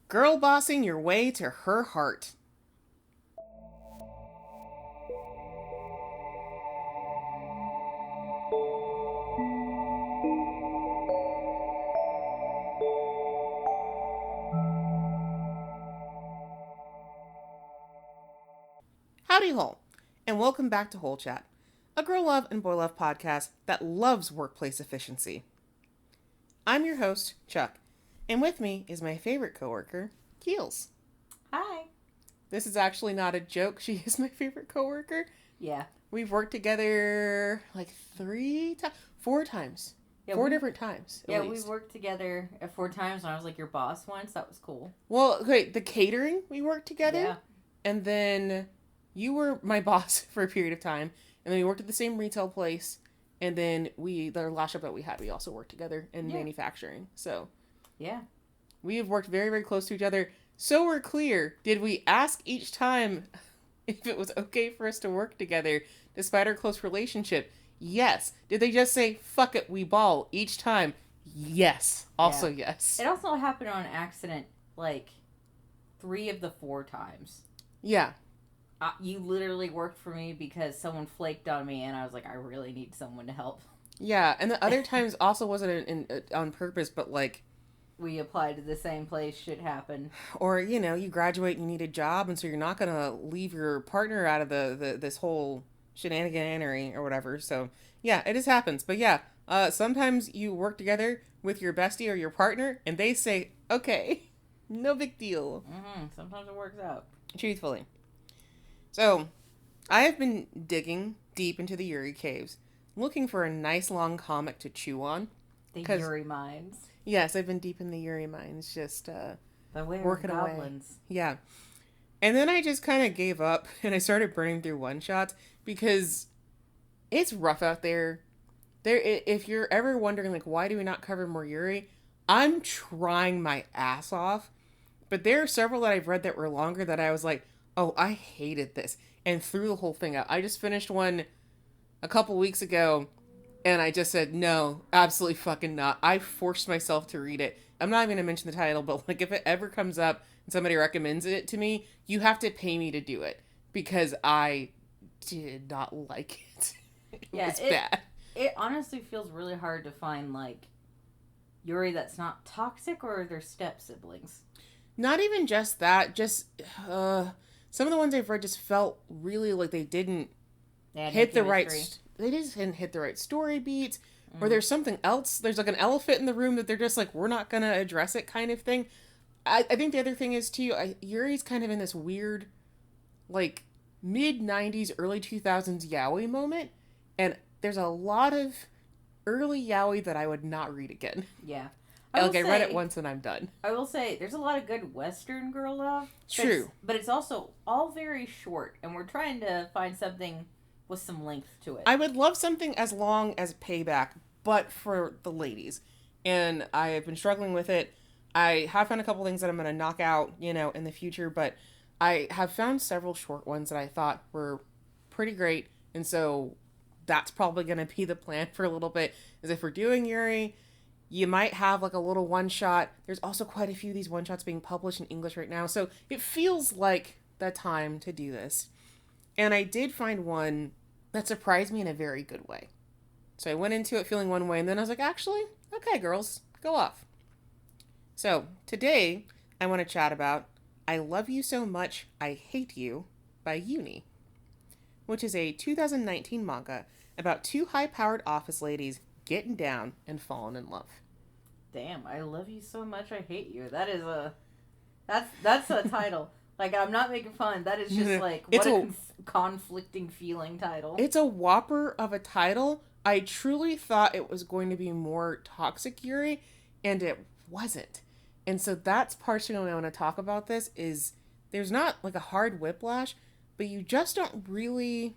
Girl bossing your way to her heart. Howdy hole, and welcome back to Whole Chat, a girl love and boy love podcast that loves workplace efficiency. I'm your host, Chuck, and with me is my favorite coworker, Keelz. Hi. This is actually not a joke. She is my favorite coworker. Yeah. We've worked together like 4 times. Yeah, Four different times. Yeah, we worked together 4 times, and I was like your boss once. That was cool. Well, okay, the catering, we worked together. Yeah. And then you were my boss for a period of time. And then we worked at the same retail place. And then the last job that we had, we also worked together in manufacturing. So, yeah. We have worked very, very close to each other. So we're clear. Did we ask each time if it was okay for us to work together despite our close relationship? Yes. Did they just say, fuck it, we ball each time? Yes. Also, yes. It also happened on accident, like, 3 of the 4 times. Yeah. You literally worked for me because someone flaked on me, and I was like, I really need someone to help. Yeah, and the other times also wasn't on purpose, but like... We applied to the same place, shit happened. Or, you graduate and you need a job, and so you're not going to leave your partner out of this whole shenaniganery or whatever. So, yeah, it just happens. But yeah, sometimes you work together with your bestie or your partner, and they say, okay, no big deal. Sometimes it works out. Truthfully. So, I have been digging deep into the Yuri caves, looking for a nice long comic to chew on. The Yuri mines. Yes, I've been deep in the Yuri mines, just the way working of goblins. Away. Yeah. And then I just kind of gave up, and I started burning through one-shots, because it's rough out there. If you're ever wondering, like, why do we not cover more Yuri? I'm trying my ass off, but there are several that I've read that were longer that I was like, oh, I hated this, and threw the whole thing out. I just finished one a couple weeks ago, and I just said, no, absolutely fucking not. I forced myself to read it. I'm not even going to mention the title, but like if it ever comes up and somebody recommends it to me, you have to pay me to do it. Because I did not like it. It's bad. It honestly feels really hard to find, like, Yuri that's not toxic, or their step siblings. Not even just that. Just, some of the ones I've read just felt really like they didn't hit the right... They just didn't hit the right story beats, or there's something else. There's like an elephant in the room that they're just like, we're not gonna address it kind of thing. I think the other thing is too, Yuri's kind of in this weird, like, mid-90s, early 2000s yaoi moment, and there's a lot of early yaoi that I would not read again. Yeah. I read it once and I'm done. I will say, there's a lot of good Western girl love. True. But it's also all very short, and we're trying to find something with some length to it. I would love something as long as Payback, but for the ladies. And I have been struggling with it. I have found a couple things that I'm going to knock out, in the future, but I have found several short ones that I thought were pretty great. And so that's probably going to be the plan for a little bit, is if we're doing Yuri, you might have like a little one shot. There's also quite a few of these one shots being published in English right now. So it feels like the time to do this. And I did find one that surprised me in a very good way. So I went into it feeling one way, and then I was like, actually, okay, girls, go off. So today, I want to chat about I Love You So Much, I Hate You by Yuni, which is a 2019 manga about 2 high-powered office ladies getting down and falling in love. Damn, I love you so much, I hate you. That is that's a title. Like, I'm not making fun. That is just, like, what a conflicting feeling title. It's a whopper of a title. I truly thought it was going to be more toxic Yuri, and it wasn't. And so that's partially what I want to talk about this, is there's not, like, a hard whiplash, but you just don't really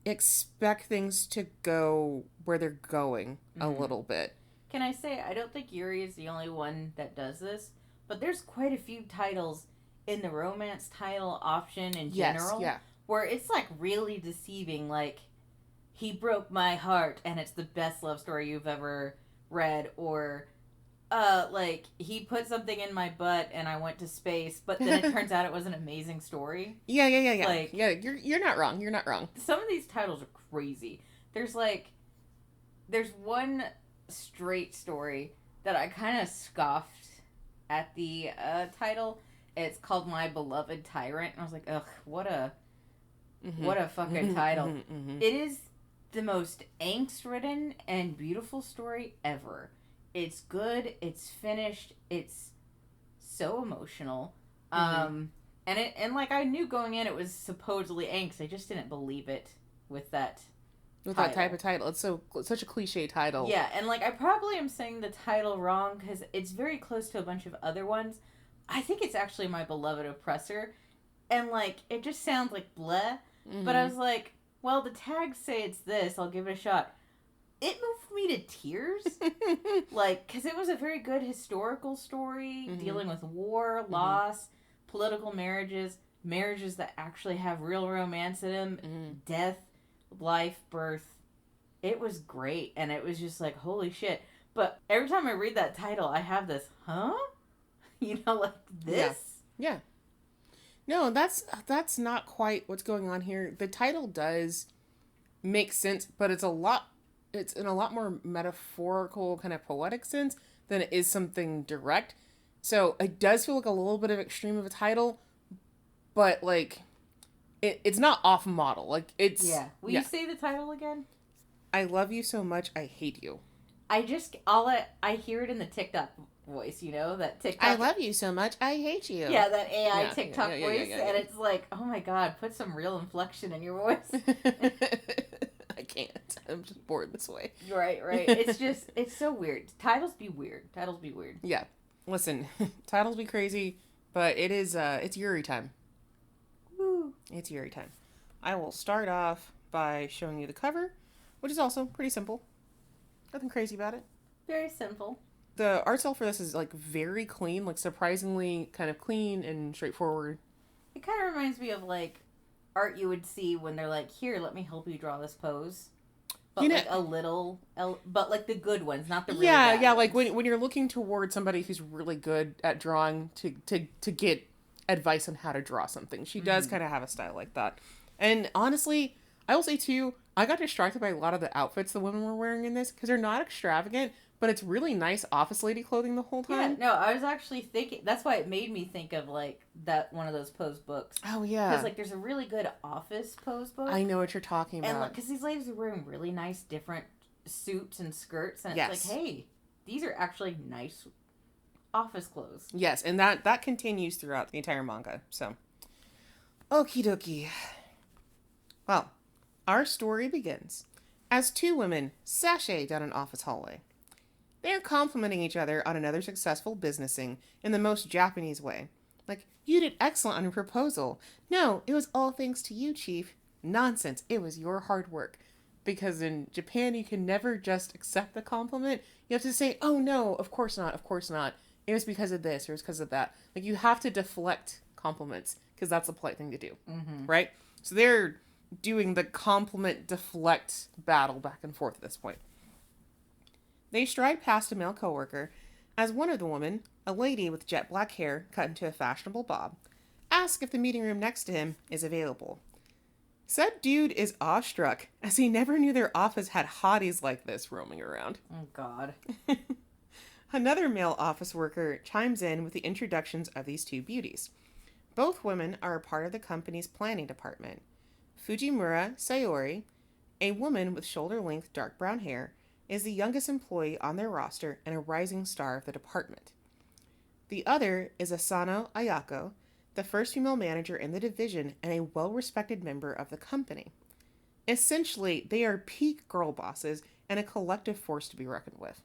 expect things to go where they're going a little bit. Can I say, I don't think Yuri is the only one that does this, but there's quite a few titles in the romance title option in general, where it's like really deceiving, like, he broke my heart and it's the best love story you've ever read, or like, he put something in my butt and I went to space, but then it turns out it was an amazing story. Yeah. Like, yeah, you're not wrong. You're not wrong. Some of these titles are crazy. There's one straight story that I kind of scoffed at the title. It's called My Beloved Tyrant. And I was like, ugh, what a fucking title. It is the most angst-ridden and beautiful story ever. It's good. It's finished. It's so emotional. And like, I knew going in it was supposedly angst. I just didn't believe it with that type of title. It's such a cliche title. Yeah, and like, I probably am saying the title wrong because it's very close to a bunch of other ones. I think it's actually My Beloved Oppressor. And like, it just sounds like bleh. But I was like, well, the tags say it's this. I'll give it a shot. It moved me to tears. Like, because it was a very good historical story dealing with war, loss, political marriages that actually have real romance in them, death, life, birth. It was great. And it was just like, holy shit. But every time I read that title, I have this, huh? You know, like this? Yeah. No, that's not quite what's going on here. The title does make sense, but it's in a lot more metaphorical, kind of poetic sense than it is something direct. So it does feel like a little bit of extreme of a title, but like it's not off model. Like, it's... Yeah. Will you say the title again? I Love You So Much, I Hate You. I hear it in the TikTok voice, you know, that TikTok. I love you so much, I hate you. Yeah, that AI TikTok voice, and it's like, oh my god, put some real inflection in your voice. I can't. I'm just bored this way. Right. It's so weird. Titles be weird. Yeah. Listen, titles be crazy, but it's Yuri time. Woo. It's Yuri time. I will start off by showing you the cover, which is also pretty simple. Nothing crazy about it. Very simple. The art style for this is like very clean, like surprisingly kind of clean and straightforward. It kind of reminds me of like art you would see when they're like, here, let me help you draw this pose. But like a little, but like the good ones, not the really bad ones. Like when you're looking towards somebody who's really good at drawing to get advice on how to draw something. She does kind of have a style like that. And honestly, I will say too, I got distracted by a lot of the outfits the women were wearing in this because they're not extravagant, but it's really nice office lady clothing the whole time. Yeah, no, I was actually thinking, that's why it made me think of like that one of those pose books. Oh yeah. Because like there's a really good office pose book. I know what you're talking about. And because these ladies are wearing really nice different suits and skirts, and it's like, hey, these are actually nice office clothes. Yes, and that continues throughout the entire manga. So, okie dokie. Well, our story begins as two women sashay down an office hallway. They are complimenting each other on another successful businessing in the most Japanese way. Like, you did excellent on your proposal. No, it was all thanks to you, Chief. Nonsense, it was your hard work. Because in Japan, you can never just accept the compliment. You have to say, oh no, of course not. It was because of this, or it was because of that. Like, you have to deflect compliments, because that's the polite thing to do. Right? So they're doing the compliment deflect battle back and forth at this point. They stride past a male coworker as one of the women, a lady with jet black hair cut into a fashionable bob, asks if the meeting room next to him is available. Said dude is awestruck as he never knew their office had hotties like this roaming around. Oh god. Another male office worker chimes in with the introductions of these two beauties. Both women are a part of the company's planning department. Fujimura Sayori, a woman with shoulder-length dark brown hair, is the youngest employee on their roster and a rising star of the department. The other is Asano Ayako, the first female manager in the division and a well-respected member of the company. Essentially, they are peak girl bosses and a collective force to be reckoned with.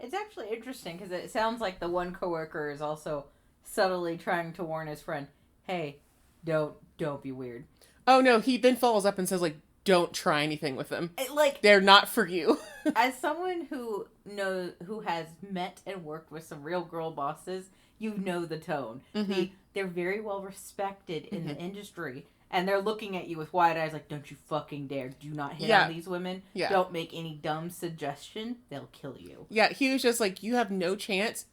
It's actually interesting because it sounds like the one coworker is also subtly trying to warn his friend, hey, don't be weird. Oh no, he then follows up and says, like, don't try anything with them. Like, they're not for you. As someone who has met and worked with some real girl bosses, you know the tone. They're very well respected in the industry, and they're looking at you with wide eyes like, don't you fucking dare. Do not hit on these women. Yeah. Don't make any dumb suggestion. They'll kill you. Yeah, he was just like, you have no chance.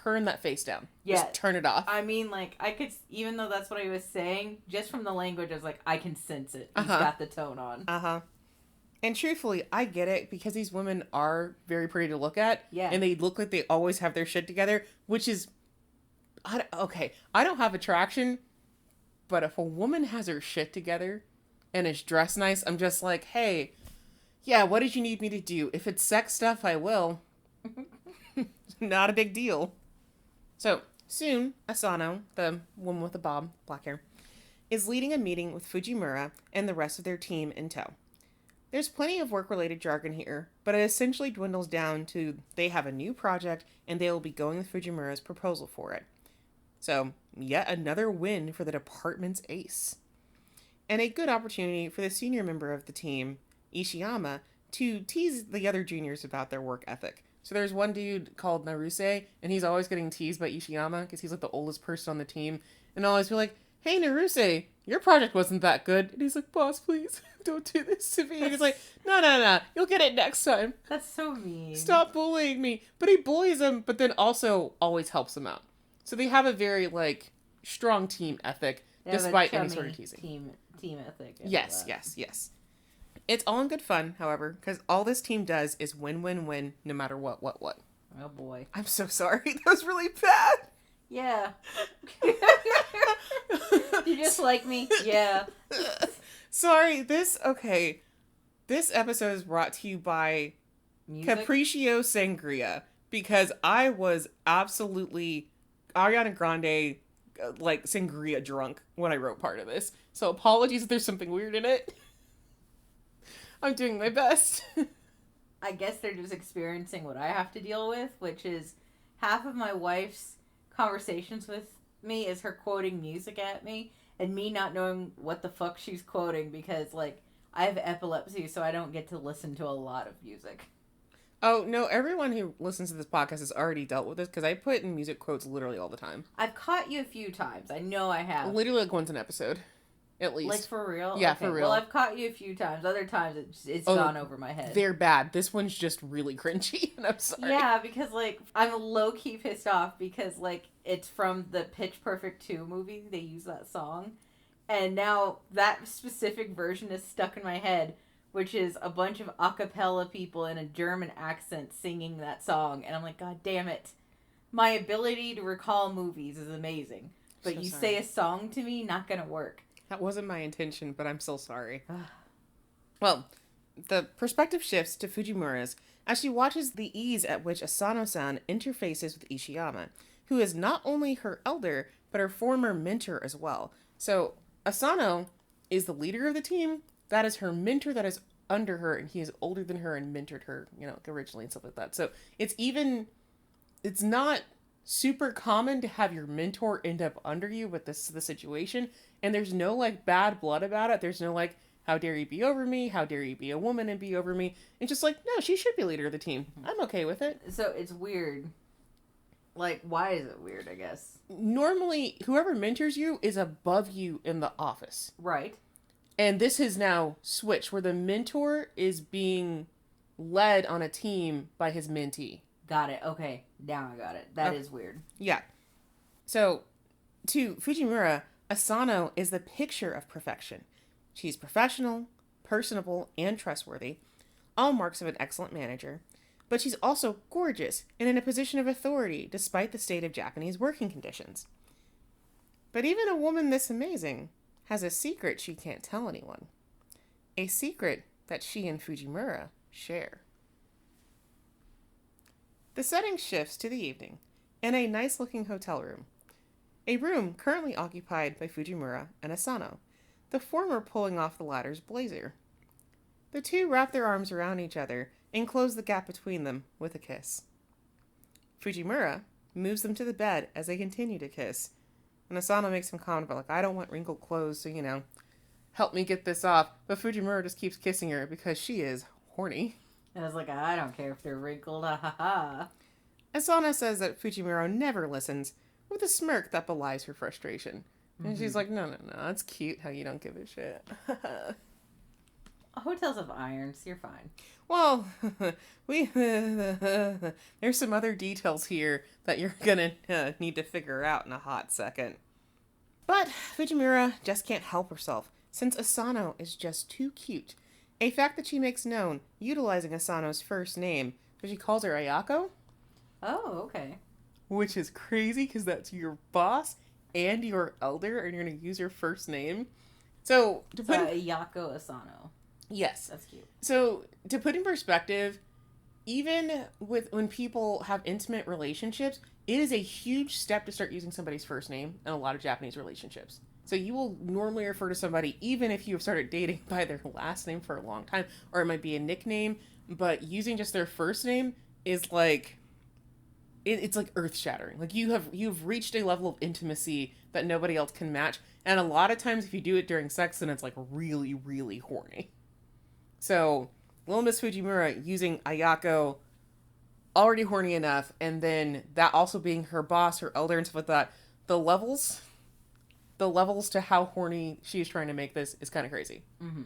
turn that face down. Yeah. Just turn it off. I mean, like, I could, even though that's what I was saying, just from the language, I was like, I can sense it. He's got the tone on. And truthfully, I get it, because these women are very pretty to look at. Yeah. And they look like they always have their shit together, which is, okay, I don't have attraction, but if a woman has her shit together and is dressed nice, I'm just like, hey, yeah, what did you need me to do? If it's sex stuff, I will. Not a big deal. So, soon, Asano, the woman with the bob, black hair, is leading a meeting with Fujimura and the rest of their team in tow. There's plenty of work-related jargon here, but it essentially dwindles down to they have a new project and they will be going with Fujimura's proposal for it. So, yet another win for the department's ace. And a good opportunity for the senior member of the team, Ishiyama, to tease the other juniors about their work ethic. So there's one dude called Naruse, and he's always getting teased by Ishiyama because he's like the oldest person on the team, and always be like, hey Naruse, your project wasn't that good. And he's like, boss, please, don't do this to me. And he's like, no, you'll get it next time. That's so mean. Stop bullying me. But he bullies him, but then also always helps him out. So they have a very, like, strong team ethic, despite any sort of teasing. Team ethic. Yes. It's all in good fun, however, because all this team does is win, no matter what. Oh boy. I'm so sorry. That was really bad. Yeah. You just like me? Yeah. Sorry, this episode is brought to you by Capriccio Sangria, because I was absolutely Ariana Grande, like, sangria drunk when I wrote part of this. So apologies if there's something weird in it. I'm doing my best. I guess they're just experiencing what I have to deal with, which is half of my wife's conversations with me is her quoting music at me and me not knowing what the fuck she's quoting because, like, I have epilepsy, so I don't get to listen to a lot of music. Oh, no, everyone who listens to this podcast has already dealt with this, because I put in music quotes literally all the time. I've caught you a few times. I know I have. Literally, like, once an episode. At least. Like, for real? Yeah, okay. for real. Well, I've caught you a few times. Other times, it's gone over my head. They're bad. This one's just really cringy, and I'm sorry. Yeah, because, like, I'm low-key pissed off because, like, it's from the Pitch Perfect 2 movie. They use that song. And now that specific version is stuck in my head, which is a bunch of a cappella people in a German accent singing that song. And I'm like, God damn it. My ability to recall movies is amazing. But you say a song to me, not gonna work. That wasn't my intention, but I'm so sorry. Well, the perspective shifts to Fujimura's as she watches the ease at which Asano-san interfaces with Ishiyama, who is not only her elder, but her former mentor as well. So, Asano is the leader of the team. That is her mentor that is under her, and he is older than her and mentored her, originally and stuff like that. So, it's not super common to have your mentor end up under you, but this is the situation. And there's no, like, bad blood about it. There's no, like, how dare you be over me? How dare you be a woman and be over me? It's just like, no, she should be leader of the team. I'm okay with it. So it's weird. Like, why is it weird, I guess? Normally, whoever mentors you is above you in the office. Right. And this has now switched, where the mentor is being led on a team by his mentee. Got it. Okay. Now I got it. That is weird. Yeah. So, to Fujimura, Asano is the picture of perfection. She's professional, personable, and trustworthy, all marks of an excellent manager. But she's also gorgeous and in a position of authority, despite the state of Japanese working conditions. But even a woman this amazing has a secret she can't tell anyone. A secret that she and Fujimura share. The setting shifts to the evening, in a nice-looking hotel room. A room currently occupied by Fujimura and Asano, the former pulling off the latter's blazer. The two wrap their arms around each other and close the gap between them with a kiss. Fujimura moves them to the bed as they continue to kiss, and Asano makes some comment about, like, I don't want wrinkled clothes, so, help me get this off. But Fujimura just keeps kissing her because she is horny. And I was like, I don't care if they're wrinkled, ha ha ha. Asano says that Fujimura never listens, with a smirk that belies her frustration. And she's like, no, it's cute how you don't give a shit. Hotels have irons. You're fine. Well, there's some other details here that you're gonna need to figure out in a hot second. But Fujimura just can't help herself, since Asano is just too cute. A fact that she makes known, utilizing Asano's first name, so she calls her Ayako. Oh, okay. Which is crazy, because that's your boss and your elder, and you're gonna use your first name. So, Ayako Asano. Yes. That's cute. So, to put in perspective, even when people have intimate relationships, it is a huge step to start using somebody's first name in a lot of Japanese relationships. So you will normally refer to somebody, even if you have started dating, by their last name for a long time, or it might be a nickname, but using just their first name is like, it's like earth-shattering. Like you've reached a level of intimacy that nobody else can match, and a lot of times if you do it during sex, then it's like really, really horny. So, Little Miss Fujimura using Ayako, already horny enough, and then that also being her boss, her elder, and stuff like that, the levels to how horny she's trying to make this is kind of crazy. Mm-hmm.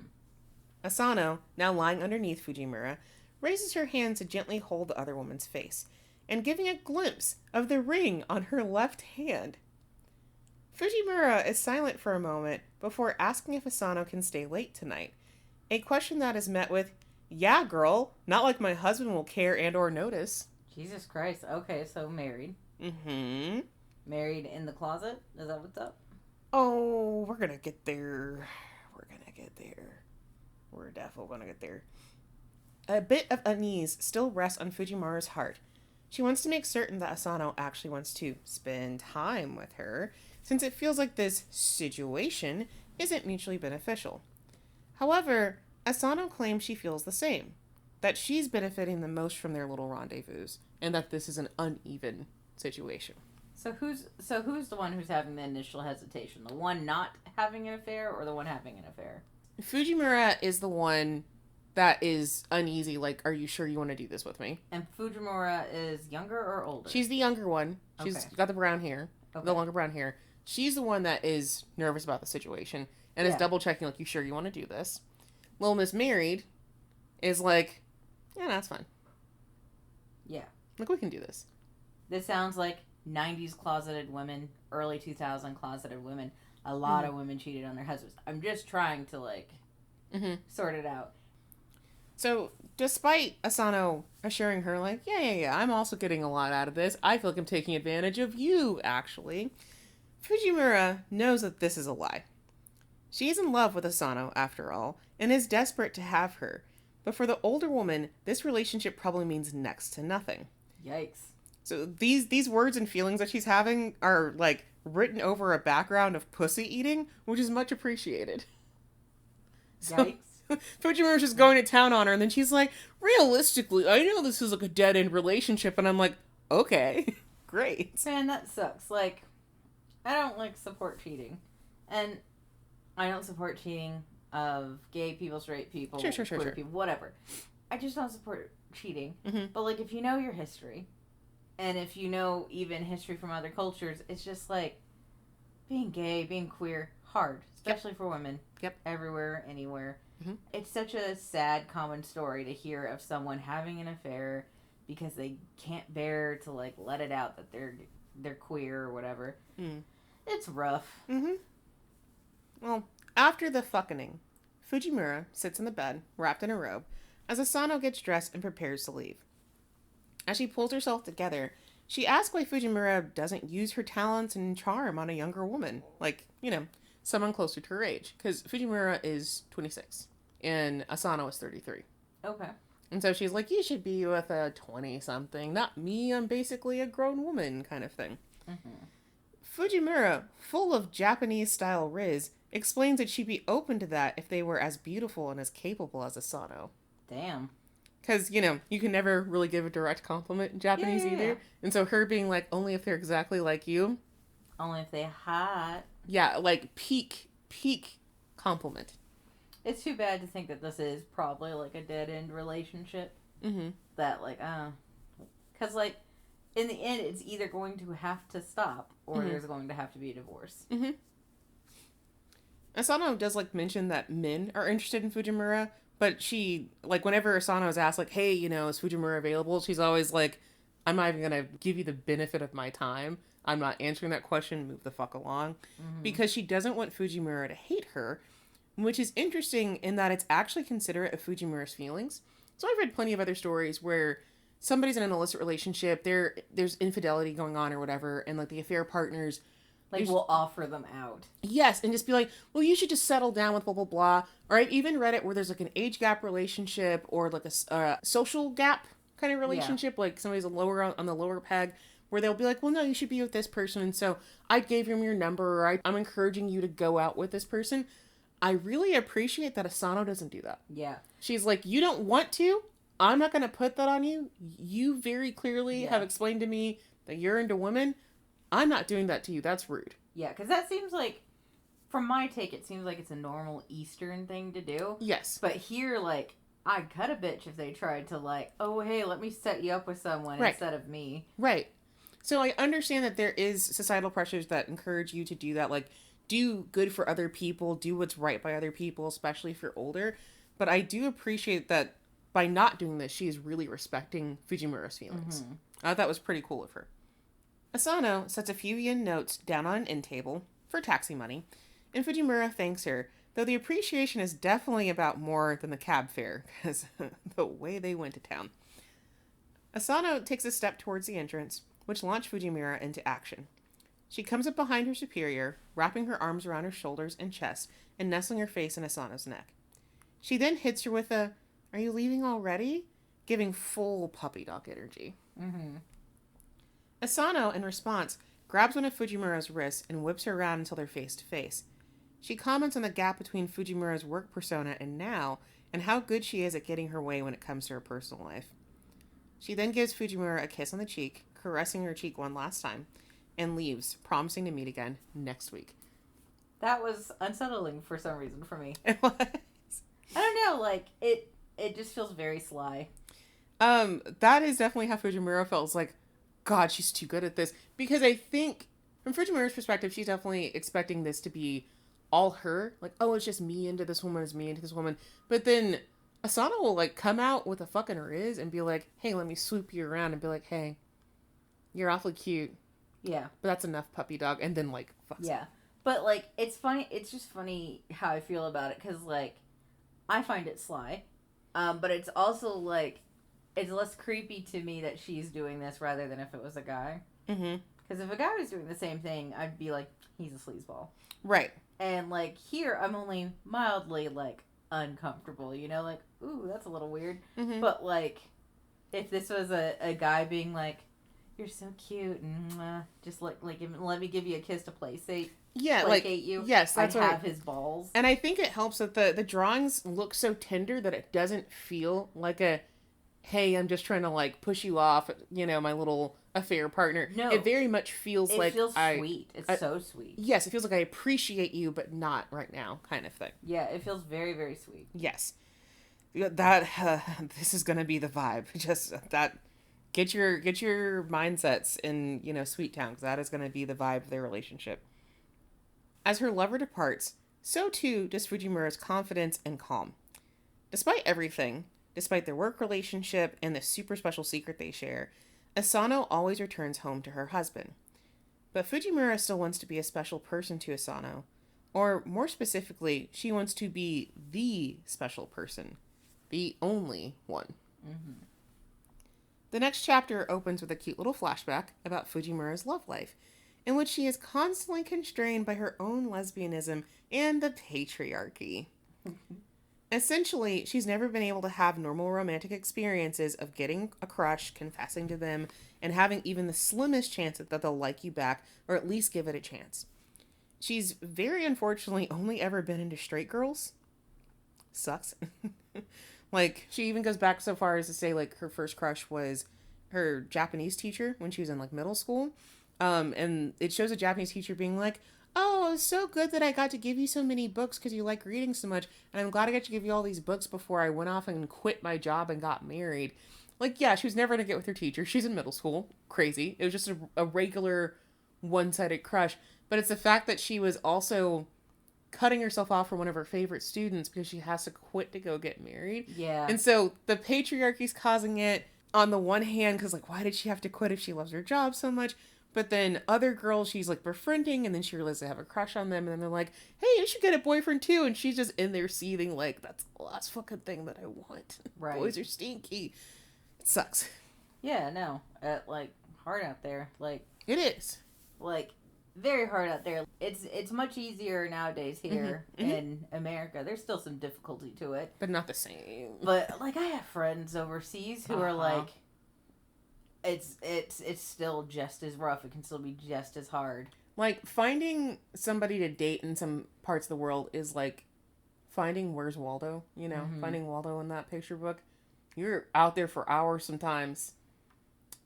Asano, now lying underneath Fujimura, raises her hand to gently hold the other woman's face, and giving a glimpse of the ring on her left hand. Fujimura is silent for a moment before asking if Asano can stay late tonight, a question that is met with, "Yeah, girl, not like my husband will care and or notice." Jesus Christ. Okay, so married. Mm-hmm. Married in the closet? Is that what's up? Oh, we're gonna get there. We're definitely gonna get there. A bit of unease still rests on Fujimura's heart. She wants to make certain that Asano actually wants to spend time with her, since it feels like this situation isn't mutually beneficial. However, Asano claims she feels the same, that she's benefiting the most from their little rendezvous, and that this is an uneven situation. So who's the one who's having the initial hesitation? The one not having an affair or the one having an affair? Fujimura is the one that is uneasy, like, are you sure you want to do this with me? And Fujimura is younger or older? She's the younger one. She's okay. got the brown hair, Okay. the longer brown hair. She's the one that is nervous about the situation and is double checking, like, you sure you want to do this? Little Miss Married is like, yeah, that's fine. Yeah. Like, we can do this. This sounds like 90s closeted women, early 2000 closeted women. A lot of women cheated on their husbands. I'm just trying to, like, sort it out. So, despite Asano assuring her, like, yeah, I'm also getting a lot out of this. I feel like I'm taking advantage of you, actually. Fujimura knows that this is a lie. She is in love with Asano, after all, and is desperate to have her. But for the older woman, this relationship probably means next to nothing. Yikes. So these words and feelings that she's having are, like, written over a background of pussy eating, which is much appreciated. Yikes. Fujimura's just going to town on her, and then she's like, realistically, I know this is like a dead-end relationship, and I'm like, okay, great. Man, that sucks. Like, I don't, like, support cheating. And I don't support cheating of gay people, straight people, sure. people, whatever. I just don't support cheating. Mm-hmm. But, like, if you know your history, and if you know even history from other cultures, it's just, like, being gay, being queer, hard. Especially for women. Yep. Everywhere, anywhere. Mm-hmm. It's such a sad, common story to hear of someone having an affair because they can't bear to, like, let it out that they're queer or whatever. Mm. It's rough. Mm-hmm. Well, after the fucking, Fujimura sits in the bed, wrapped in a robe, as Asano gets dressed and prepares to leave. As she pulls herself together, she asks why Fujimura doesn't use her talents and charm on a younger woman. Like, someone closer to her age. Because Fujimura is 26, and Asano is 33. Okay. And so she's like, you should be with a 20-something. Not me, I'm basically a grown woman kind of thing. Mm-hmm. Fujimura, full of Japanese-style riz, explains that she'd be open to that if they were as beautiful and as capable as Asano. Damn. Because, you can never really give a direct compliment in Japanese either. And so her being like, only if they're exactly like you. Only if they're hot. Yeah, like peak compliment. It's too bad to think that this is probably, like, a dead-end relationship. Mm-hmm. That, like, because, like, in the end, it's either going to have to stop or there's going to have to be a divorce. Mm-hmm. Asano does, like, mention that men are interested in Fujimura, But she, like, whenever Asano is asked, like, hey, is Fujimura available? She's always like, I'm not even going to give you the benefit of my time. I'm not answering that question. Move the fuck along. Mm-hmm. Because she doesn't want Fujimura to hate her, which is interesting in that it's actually considerate of Fujimura's feelings. So I've read plenty of other stories where somebody's in an illicit relationship, there's infidelity going on or whatever, and, like, the affair partners... Like, we'll offer them out. Yes, and just be like, well, you should just settle down with blah, blah, blah. Or I've even read it where there's, like, an age gap relationship or, like, a social gap kind of relationship. Yeah. Like, somebody's on the lower peg where they'll be like, well, no, you should be with this person. And so I gave him your number, or I'm encouraging you to go out with this person. I really appreciate that Asano doesn't do that. Yeah. She's like, you don't want to? I'm not going to put that on you. You very clearly have explained to me that you're into women. I'm not doing that to you. That's rude. Yeah, because that seems like, from my take, it seems like it's a normal Eastern thing to do. Yes. But here, like, I'd cut a bitch if they tried to, like, oh, hey, let me set you up with someone instead of me. Right. So I understand that there is societal pressures that encourage you to do that. Like, do good for other people. Do what's right by other people, especially if you're older. But I do appreciate that by not doing this, she is really respecting Fujimura's feelings. Mm-hmm. I thought that was pretty cool of her. Asano sets a few yen notes down on an end table for taxi money, and Fujimura thanks her, though the appreciation is definitely about more than the cab fare, because the way they went to town. Asano takes a step towards the entrance, which launched Fujimura into action. She comes up behind her superior, wrapping her arms around her shoulders and chest, and nestling her face in Asano's neck. She then hits her with a, "Are you leaving already?" giving full puppy dog energy. Mm-hmm. Asano, in response, grabs one of Fujimura's wrists and whips her around until they're face to face. She comments on the gap between Fujimura's work persona and now, and how good she is at getting her way when it comes to her personal life. She then gives Fujimura a kiss on the cheek, caressing her cheek one last time, and leaves, promising to meet again next week. That was unsettling for some reason for me. It was. I don't know, like, it just feels very sly. That is definitely how Fujimura felt. It's like, God, she's too good at this. Because I think, from Fujimura's perspective, she's definitely expecting this to be all her. Like, oh, it's just me into this woman, it's me into this woman. But then Asano will, like, come out with a fucking riz and be like, hey, let me swoop you around and be like, hey, you're awfully cute. Yeah. But that's enough, puppy dog. And then, like, fucks. Yeah. But, like, it's funny. It's just funny how I feel about it. Because, like, I find it sly. But it's also, like, it's less creepy to me that she's doing this rather than if it was a guy. Mm-hmm. Because if a guy was doing the same thing, I'd be like, he's a sleazeball. Right. And, like, here, I'm only mildly, like, uncomfortable, you know? Like, ooh, that's a little weird. Mm-hmm. But, like, if this was a guy being like, you're so cute, and just, like let me give you a kiss to placate. Yeah, placate you. Yes, that's I'd have his balls. And I think it helps that the drawings look so tender that it doesn't feel like a, hey, I'm just trying to, like, push you off, my little affair partner. No. It very much feels like... It feels sweet. It's so sweet. Yes, it feels like I appreciate you, but not right now, kind of thing. Yeah, it feels very, very sweet. Yes. This is going to be the vibe. Just that... Get your mindsets in, Sweet Town, because that is going to be the vibe of their relationship. As her lover departs, so too does Fujimura's confidence and calm. Despite everything... Despite their work relationship and the super special secret they share, Asano always returns home to her husband. But Fujimura still wants to be a special person to Asano. Or, more specifically, she wants to be the special person. The only one. Mm-hmm. The next chapter opens with a cute little flashback about Fujimura's love life, in which she is constantly constrained by her own lesbianism and the patriarchy. Essentially, she's never been able to have normal romantic experiences of getting a crush, confessing to them, and having even the slimmest chance that they'll like you back, or at least give it a chance. She's very unfortunately only ever been into straight girls. Sucks. Like, she even goes back so far as to say, like, her first crush was her Japanese teacher when she was in, like, middle school. And it shows a Japanese teacher being like, oh, it's so good that I got to give you so many books because you like reading so much. And I'm glad I got to give you all these books before I went off and quit my job and got married. Like, yeah, she was never going to get with her teacher. She's in middle school. Crazy. It was just a regular one-sided crush. But it's the fact that she was also cutting herself off from one of her favorite students because she has to quit to go get married. Yeah. And so the patriarchy's causing it on the one hand, because, like, why did she have to quit if she loves her job so much? But then other girls she's, like, befriending, and then she realizes they have a crush on them, and then they're like, hey, you should get a boyfriend too. And she's just in there seething, like, that's the last fucking thing that I want. Right. Boys are stinky. It sucks. Yeah, no. Like, hard out there. Like, it is. Like, very hard out there. It's much easier nowadays here in America. There's still some difficulty to it. But not the same. But, like, I have friends overseas who are like, it's still just as rough. It can still be just as hard. Like, finding somebody to date in some parts of the world is like finding Where's Waldo, you know? Finding Waldo in that picture book. You're out there for hours sometimes.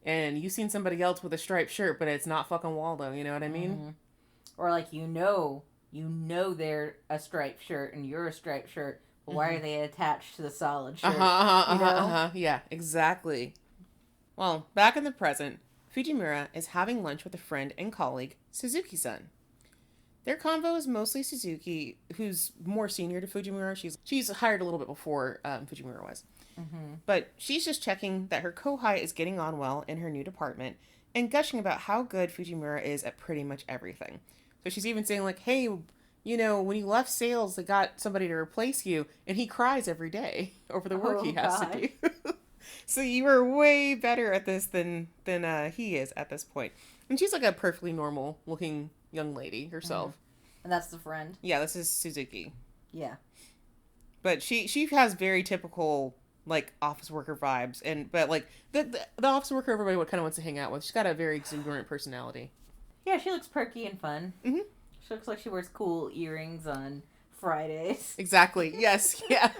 And you've seen somebody else with a striped shirt, but it's not fucking Waldo, you know what I mean? Or, like, you know they're a striped shirt and you're a striped shirt, but why are they attached to the solid shirt? Yeah, exactly. Well, back in the present, Fujimura is having lunch with a friend and colleague, Suzuki-san. Their convo is mostly Suzuki, who's more senior to Fujimura. She's hired a little bit before Fujimura was. But she's just checking that her kohai is getting on well in her new department and gushing about how good Fujimura is at pretty much everything. So she's even saying, like, hey, you know, when you left sales, they got somebody to replace you, and he cries every day over the work he has to do. So you are way better at this than he is at this point. And she's like a perfectly normal looking young lady herself. And that's the friend? Yeah, this is Suzuki. Yeah. But she has very typical, like, office worker vibes. But like, the office worker everybody kind of wants to hang out with. She's got a very exuberant personality. Yeah, she looks perky and fun. She looks like she wears cool earrings on Fridays. Exactly. Yes. Yeah.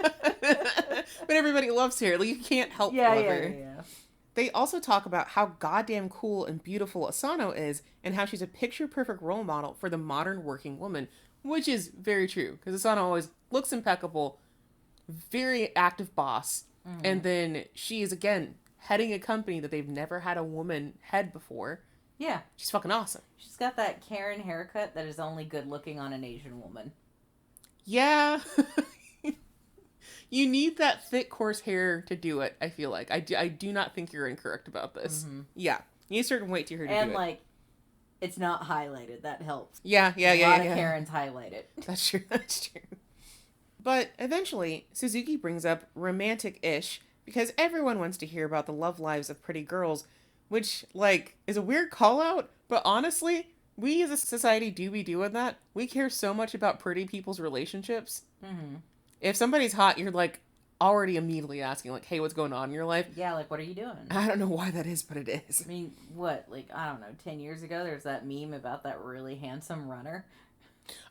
But everybody loves her. Like, you can't help love her. Yeah. They also talk about how goddamn cool and beautiful Asano is and how she's a picture-perfect role model for the modern working woman, which is very true, because Asano always looks impeccable, very active boss, and then she is, again, heading a company that they've never had a woman head before. Yeah. She's fucking awesome. She's got that Karen haircut that is only good looking on an Asian woman. Yeah. You need that thick, coarse hair to do it, I feel like. I do not think you're incorrect about this. Yeah. You need a certain weight to your hair to do it. And, like, it's not highlighted. That helps. Yeah. A lot of Karens highlight it. That's true. That's true. But eventually, Suzuki brings up romantic-ish because everyone wants to hear about the love lives of pretty girls, which, like, is a weird call-out, but honestly, we as a society do be doing that. We care so much about pretty people's relationships. If somebody's hot, you're, like, already immediately asking, like, hey, what's going on in your life? Yeah, like, what are you doing? I don't know why that is, but it is. I mean, what? Like, I don't know, 10 years ago, there's that meme about that really handsome runner.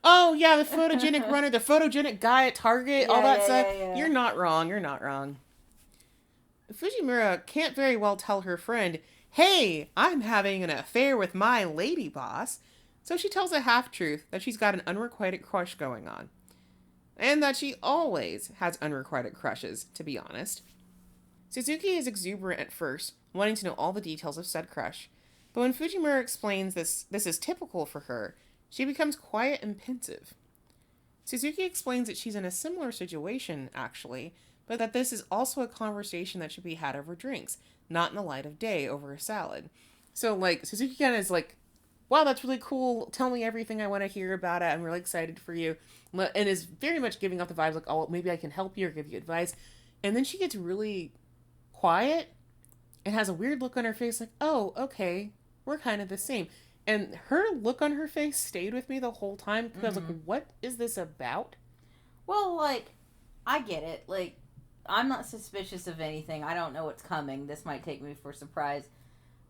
Oh, yeah, the photogenic runner, the photogenic guy at Target, all that stuff. Yeah. You're not wrong. Fujimura can't very well tell her friend, hey, I'm having an affair with my lady boss. So she tells a half-truth that she's got an unrequited crush going on. And that she always has unrequited crushes, to be honest. Suzuki is exuberant at first, wanting to know all the details of said crush. But when Fujimura explains this is typical for her, she becomes quiet and pensive. Suzuki explains that she's in a similar situation, actually, but that this is also a conversation that should be had over drinks, not in the light of day over a salad. So, like, Suzuki kind of is like, wow, that's really cool. Tell me everything I want to hear about it. I'm really excited for you. And is very much giving off the vibes like, oh, maybe I can help you or give you advice. And then she gets really quiet and has a weird look on her face like, oh, okay, we're kind of the same. And her look on her face stayed with me the whole time. Because I was like, what is this about? Well, like, I get it. Like, I'm not suspicious of anything. I don't know what's coming. This might take me for a surprise.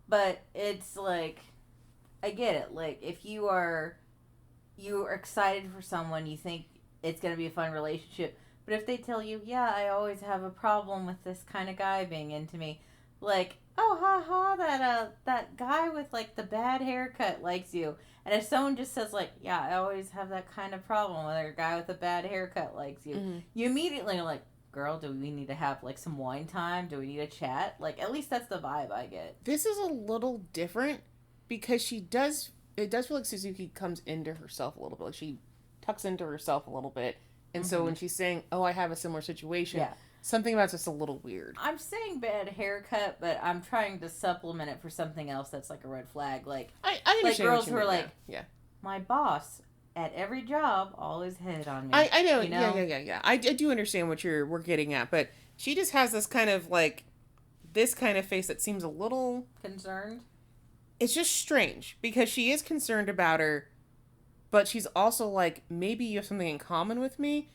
But it's like, I get it. Like, if you are excited for someone, you think it's going to be a fun relationship. But if they tell you, yeah, I always have a problem with this kind of guy being into me, like, oh, that guy with, like, the bad haircut likes you. And if someone just says, like, yeah, I always have that kind of problem with a guy with a bad haircut likes you, you immediately are like, girl, do we need to have, like, some wine time? Do we need a chat? Like, at least that's the vibe I get. This is a little different because it does feel like Suzuki comes into herself a little bit. Like, she tucks into herself a little bit. And so when she's saying, oh, I have a similar situation, something about it's just a little weird. I'm saying bad haircut, but I'm trying to supplement it for something else that's like a red flag. Like, I understand like girls who are mean, like, yeah. My boss at every job always hit on me. I know, you know? Yeah. I do understand what we're getting at, but she just has this kind of like, this kind of face that seems a little... Concerned? It's just strange, because she is concerned about her, but she's also like, maybe you have something in common with me.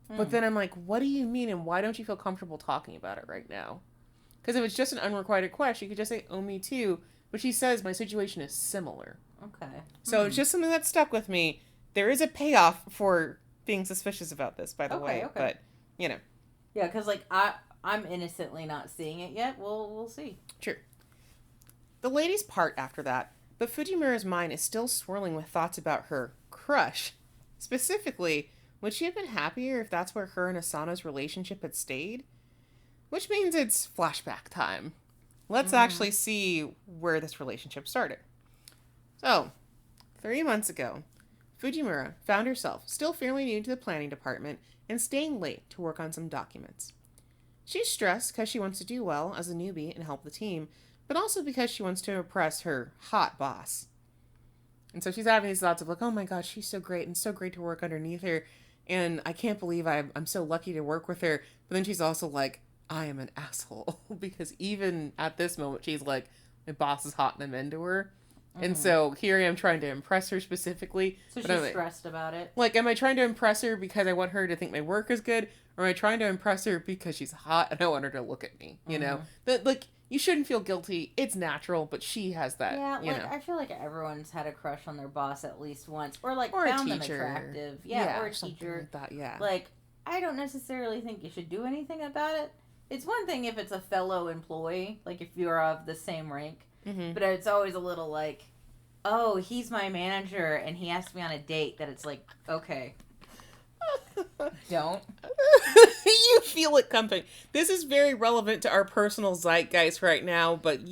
But then I'm like, what do you mean, and why don't you feel comfortable talking about it right now? Because if it's just an unrequited question, you could just say, oh, me too. But she says, my situation is similar. Okay. So it's just something that stuck with me. There is a payoff for being suspicious about this, by the way. Okay. But, you know. Yeah, because, like, I'm innocently not seeing it yet. We'll see. True. The ladies part after that, but Fujimura's mind is still swirling with thoughts about her crush. Specifically, would she have been happier if that's where her and Asano's relationship had stayed? Which means it's flashback time. Let's actually see where this relationship started. So, 3 months ago, Fujimura found herself still fairly new to the planning department and staying late to work on some documents. She's stressed because she wants to do well as a newbie and help the team, but also because she wants to impress her hot boss. And so she's having these thoughts of like, oh my gosh, she's so great and so great to work underneath her. And I can't believe I'm so lucky to work with her. But then she's also like, I am an asshole. Because even at this moment, she's like, my boss is hot and I'm into her. And so here I am trying to impress her specifically. So she's stressed about it. Like, am I trying to impress her because I want her to think my work is good? Or am I trying to impress her because she's hot and I want her to look at me? You know? That, like, you shouldn't feel guilty. It's natural, but she has that, you know. I feel like everyone's had a crush on their boss at least once. Or, like, found them attractive. Yeah, or a teacher. Like that, yeah. Like, I don't necessarily think you should do anything about it. It's one thing if it's a fellow employee, like if you're of the same rank. But it's always a little like, oh, he's my manager and he asked me on a date, that it's like, okay. Don't. You feel it coming. This is very relevant to our personal zeitgeist right now, but if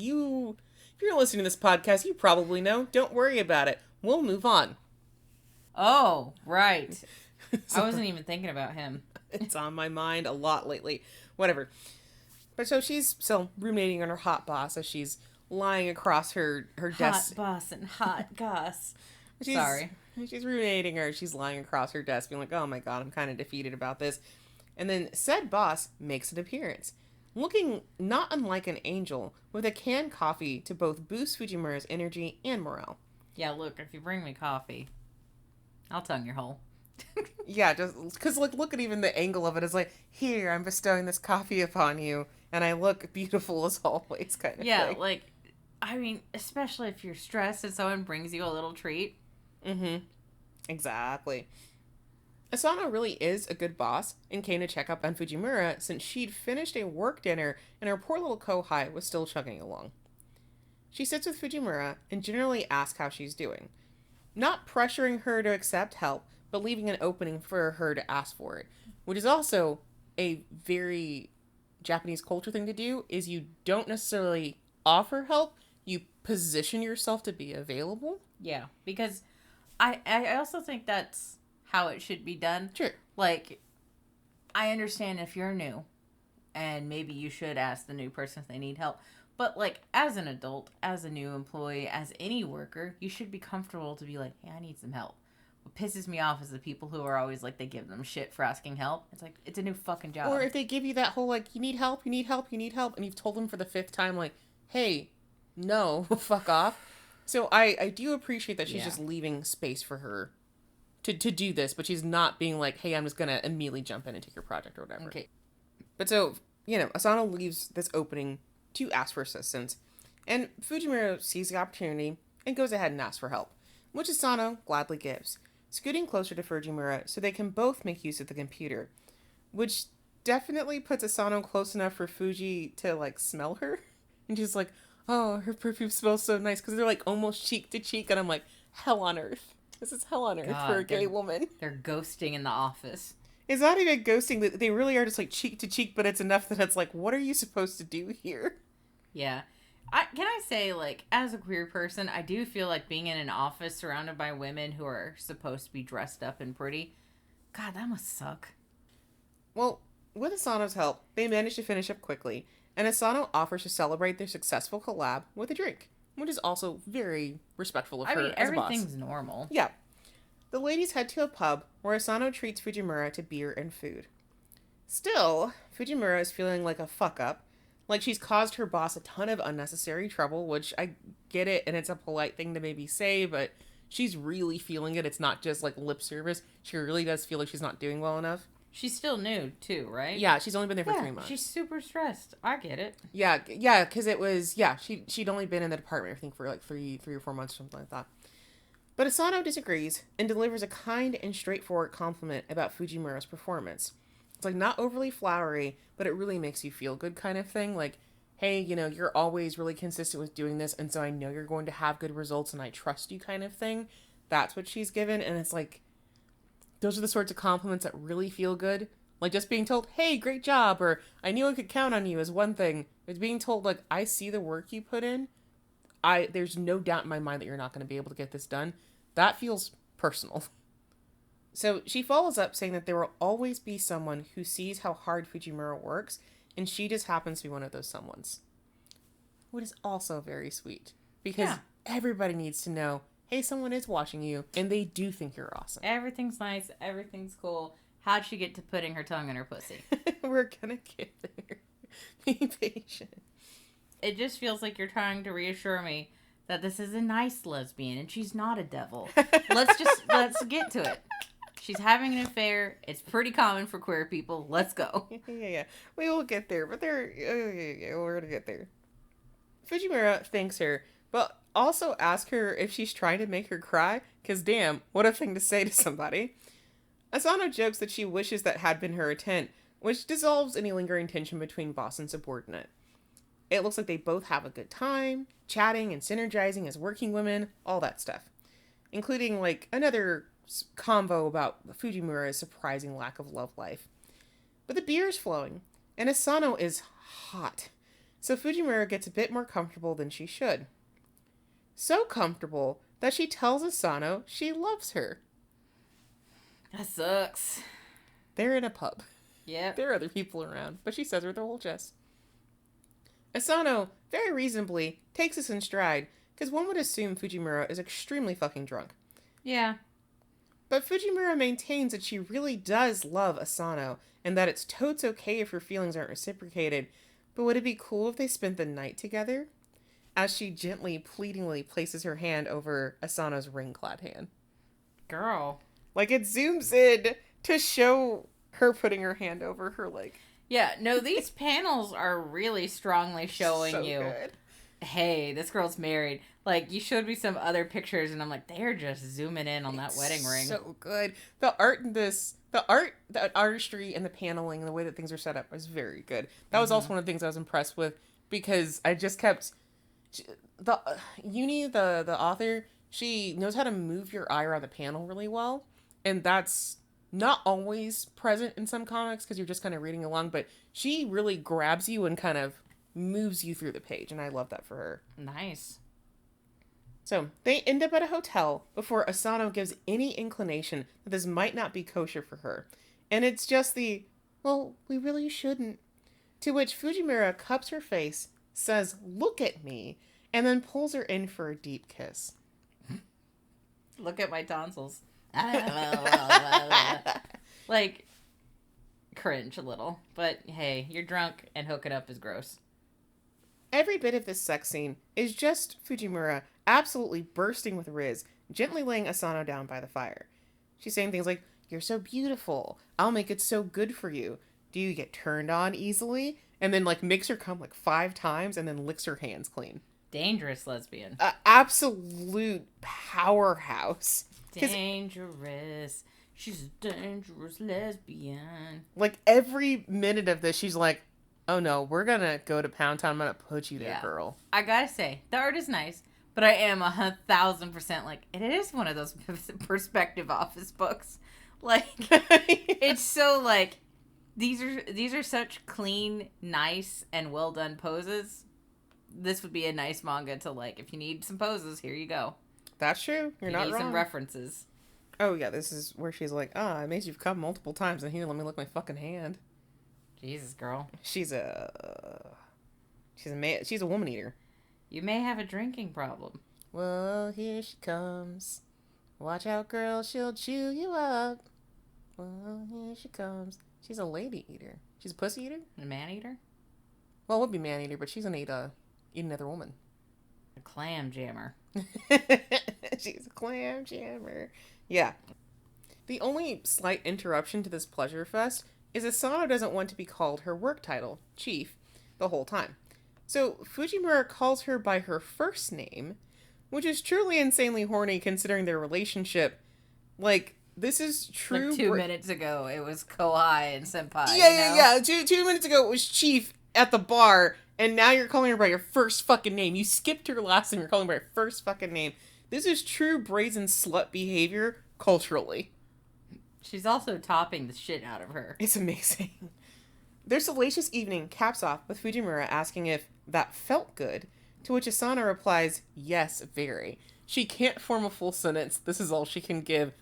you're listening to this podcast, you probably know. Don't worry about it. We'll move on. Oh, right. I wasn't even thinking about him. It's on my mind a lot lately. Whatever. But so she's still ruminating on her hot boss as she's lying across her desk. Hot boss and hot goss. Sorry. She's ruminating her. She's lying across her desk being like, oh my god, I'm kind of defeated about this. And then said boss makes an appearance, looking not unlike an angel, with a canned coffee to both boost Fujimura's energy and morale. Yeah, look, if you bring me coffee, I'll tongue your hole. Yeah, just because look at even the angle of it. It's like, here, I'm bestowing this coffee upon you, and I look beautiful as always, kind of thing. Yeah, like, I mean, especially if you're stressed and someone brings you a little treat. Exactly. Asano really is a good boss and came to check up on Fujimura since she'd finished a work dinner and her poor little kohai was still chugging along. She sits with Fujimura and generally asks how she's doing, not pressuring her to accept help, but leaving an opening for her to ask for it, which is also a very Japanese culture thing to do, is you don't necessarily offer help, you position yourself to be available. Yeah, because I also think that's how it should be done. Sure. Like, I understand if you're new, and maybe you should ask the new person if they need help, but, like, as an adult, as a new employee, as any worker, you should be comfortable to be like, hey, I need some help. What pisses me off is the people who are always like, they give them shit for asking help. It's like, it's a new fucking job. Or if they give you that whole, like, you need help, and you've told them for the 5th time, like, hey, no, fuck off. So I do appreciate that she's just leaving space for her to do this, but she's not being like, hey, I'm just gonna immediately jump in and take your project or whatever. Okay. But so, you know, Asano leaves this opening to ask for assistance, and Fujimura sees the opportunity and goes ahead and asks for help, which Asano gladly gives, scooting closer to Fujimura so they can both make use of the computer, which definitely puts Asano close enough for Fuji to, like, smell her. And she's like, oh, her perfume smells so nice, because they're, like, almost cheek to cheek, and I'm like, hell on earth. This is hell on earth for a gay woman. They're ghosting in the office. It's not even ghosting. They really are just, like, cheek to cheek, but it's enough that it's like, what are you supposed to do here? Yeah. Can I say, like, as a queer person, I do feel like being in an office surrounded by women who are supposed to be dressed up and pretty, God, that must suck. Well, with Asano's help, they manage to finish up quickly, and Asano offers to celebrate their successful collab with a drink, which is also very respectful of her as a boss. Everything's normal. Yeah. The ladies head to a pub where Asano treats Fujimura to beer and food. Still, Fujimura is feeling like a fuck-up, like she's caused her boss a ton of unnecessary trouble, which I get it, and it's a polite thing to maybe say, but she's really feeling it. It's not just, like, lip service. She really does feel like she's not doing well enough. She's still new, too, right? Yeah, she's only been there for 3 months. She's super stressed. I get it. Yeah, because it was, she'd only been in the department, I think, for, like, three or 4 months, something like that. But Asano disagrees and delivers a kind and straightforward compliment about Fujimura's performance. It's, like, not overly flowery, but it really makes you feel good kind of thing. Like, hey, you're always really consistent with doing this, and so I know you're going to have good results, and I trust you kind of thing. That's what she's given, and it's like, those are the sorts of compliments that really feel good. Like, just being told, hey, great job, or I knew I could count on you is one thing. It's being told, like, I see the work you put in. There's no doubt in my mind that you're not going to be able to get this done. That feels personal. So she follows up saying that there will always be someone who sees how hard Fujimura works, and she just happens to be one of those someones. Which is also very sweet. Because everybody needs to know, hey, someone is watching you, and they do think you're awesome. Everything's nice. Everything's cool. How'd she get to putting her tongue in her pussy? We're gonna get there. Be patient. It just feels like you're trying to reassure me that this is a nice lesbian and she's not a devil. Let's get to it. She's having an affair. It's pretty common for queer people. Let's go. Yeah. We will get there, but we're gonna get there. Fujimura thanks her, but also asks her if she's trying to make her cry, because damn, what a thing to say to somebody. Asano jokes that she wishes that had been her intent, which dissolves any lingering tension between boss and subordinate. It looks like they both have a good time, chatting and synergizing as working women, all that stuff. Including, like, another convo about Fujimura's surprising lack of love life. But the beer is flowing, and Asano is hot, so Fujimura gets a bit more comfortable than she should. So comfortable that she tells Asano she loves her. That sucks. They're in a pub. Yeah. There are other people around, but she says her with her whole chest. Asano, very reasonably, takes this in stride, because one would assume Fujimura is extremely fucking drunk. Yeah. But Fujimura maintains that she really does love Asano, and that it's totes okay if her feelings aren't reciprocated, but would it be cool if they spent the night together? As she gently, pleadingly places her hand over Asano's ring-clad hand. Girl. Like, it zooms in to show her putting her hand over her leg. Yeah, no, these panels are really strongly showing so you, good. Hey, this girl's married. Like, you showed me some other pictures, and I'm like, they're just zooming in on that wedding ring. So good. The artistry and the paneling and the way that things are set up is very good. That was also one of the things I was impressed with, because I just kept... Yuni, the author, she knows how to move your eye around the panel really well, and that's not always present in some comics because you're just kind of reading along, but she really grabs you and kind of moves you through the page, and I love that for her. Nice. So, they end up at a hotel before Asano gives any inclination that this might not be kosher for her. And it's just well, we really shouldn't. To which Fujimura cups her face, says, look at me, and then pulls her in for a deep kiss. Look at my tonsils. Like, cringe a little. But hey, you're drunk and hooking up is gross. Every bit of this sex scene is just Fujimura absolutely bursting with riz, gently laying Asano down by the fire. She's saying things like, you're so beautiful. I'll make it so good for you. Do you get turned on easily? And then, like, makes her come, 5 times and then licks her hands clean. Dangerous lesbian. Absolute powerhouse. Dangerous. She's a dangerous lesbian. Like, every minute of this, she's like, oh no, we're gonna go to Pound Town. I'm gonna put you there, girl. I gotta say, the art is nice, but I am 1,000% like, it is one of those perspective office books. Like, it's so, like, these are such clean, nice, and well done poses. this would be a nice manga to, like, if you need some poses, here you go. That's true. You're not wrong. You need some references. Oh, yeah, this is where she's like, I made you come multiple times, and here, let me look my fucking hand. Jesus, girl. She's a woman eater. You may have a drinking problem. Well, here she comes. Watch out, girl, she'll chew you up. Well, here she comes. She's a lady eater. She's a pussy eater? A man eater? Well, it would be man eater, but she's gonna eat another woman. A clam jammer. She's a clam jammer. Yeah. The only slight interruption to this pleasure fest is Asano doesn't want to be called her work title, Chief, the whole time. So Fujimura calls her by her first name, which is truly insanely horny considering their relationship. Like, this is true. Like 2 minutes ago, it was Kohai and Senpai. Yeah. 2 minutes ago, it was Chief at the bar, and now you're calling her by your first fucking name. You skipped her last name, you're calling her by her first fucking name. This is true brazen slut behavior culturally. She's also topping the shit out of her. It's amazing. Their salacious evening caps off with Fujimura asking if that felt good, to which Asano replies, yes, very. She can't form a full sentence. This is all she can give.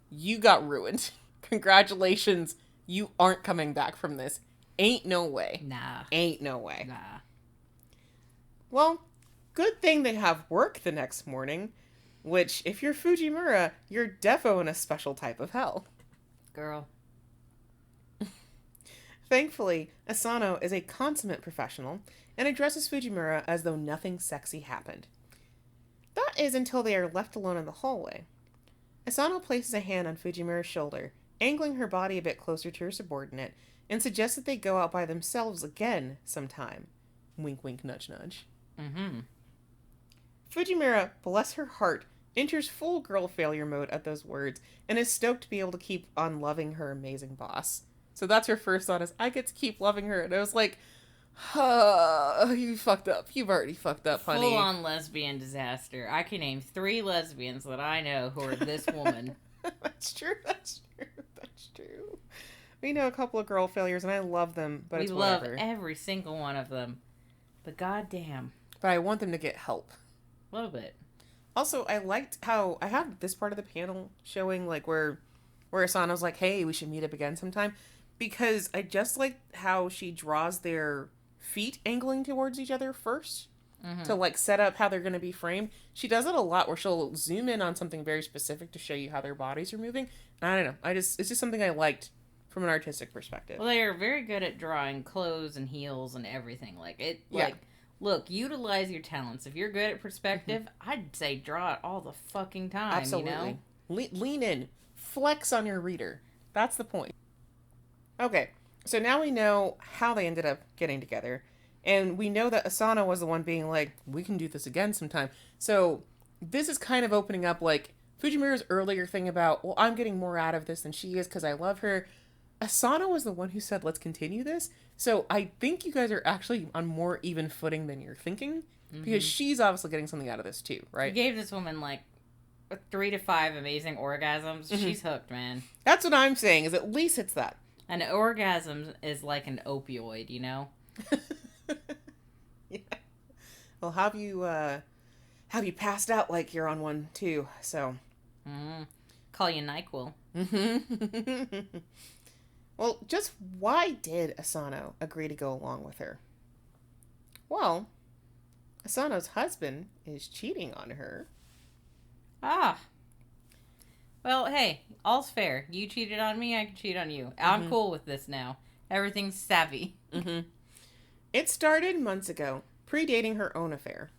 You got ruined. Congratulations. You aren't coming back from this. Ain't no way. Nah. Ain't no way. Nah. Well, good thing they have work the next morning, which, if you're Fujimura, you're defo in a special type of hell. Girl. Thankfully, Asano is a consummate professional and addresses Fujimura as though nothing sexy happened. That is until they are left alone in the hallway. Asano places a hand on Fujimura's shoulder, angling her body a bit closer to her subordinate, and suggests that they go out by themselves again sometime. Wink, wink, nudge, nudge. Mm-hmm. Fujimura, bless her heart, enters full girl failure mode at those words, and is stoked to be able to keep on loving her amazing boss. So that's her first thought is, I get to keep loving her. And I was like, you fucked up. You've already fucked up, honey. Full-on lesbian disaster. I can name 3 lesbians that I know who are this woman. That's true. We know a couple of girl failures, and I love them, but it's whatever. We love every single one of them. But goddamn. But I want them to get help. A little bit. Also, I liked how I have this part of the panel showing like where Asano's like, hey, we should meet up again sometime. Because I just like how she draws their feet angling towards each other first to like set up how they're going to be framed. She does it a lot where she'll zoom in on something very specific to show you how their bodies are moving. And I don't know. It's just something I liked from an artistic perspective. Well, they are very good at drawing clothes and heels and everything. Look, utilize your talents. If you're good at perspective, I'd say draw it all the fucking time. Absolutely. You know? Lean in. Flex on your reader. That's the point. Okay, so now we know how they ended up getting together. And we know that Asano was the one being like, we can do this again sometime. So this is kind of opening up like Fujimura's earlier thing about, well, I'm getting more out of this than she is because I love her. Asano was the one who said, let's continue this. So I think you guys are actually on more even footing than you're thinking. Because she's obviously getting something out of this too, right? You gave this woman like 3 to 5 amazing orgasms. She's hooked, man. That's what I'm saying, is at least it's that. An orgasm is like an opioid, you know? Yeah. Well, have you passed out like you're on one too, so. Call you NyQuil. Well, just why did Asano agree to go along with her? Well, Asano's husband is cheating on her. Ah. Well, hey, all's fair. You cheated on me, I can cheat on you. I'm cool with this now. Everything's savvy. It started months ago, predating her own affair.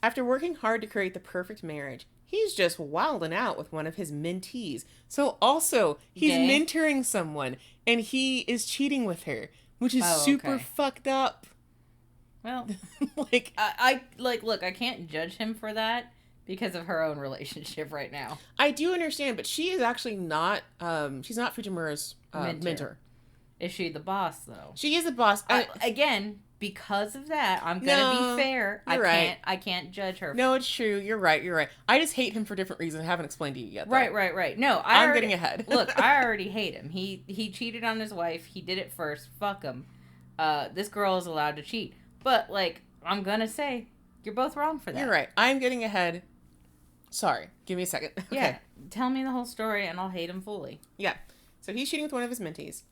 After working hard to create the perfect marriage, he's just wilding out with one of his mentees. So also, he's mentoring someone, and he is cheating with her, which is super fucked up. Well, look, I can't judge him for that because of her own relationship right now. I do understand, but she is actually not, she's not Fujimura's mentor. Is she the boss, though? She is the boss. Again, because of that, I'm gonna be fair. I can't judge her. No, it's true. You're right. I just hate him for different reasons I haven't explained to you yet. Though. Right. No, I'm getting ahead. Look, I already hate him. He cheated on his wife. He did it first. Fuck him. This girl is allowed to cheat. But, like, I'm gonna say, you're both wrong for that. You're right. I'm getting ahead. Sorry. Give me a second. Okay. Yeah. Tell me the whole story and I'll hate him fully. Yeah. So he's cheating with one of his mentees.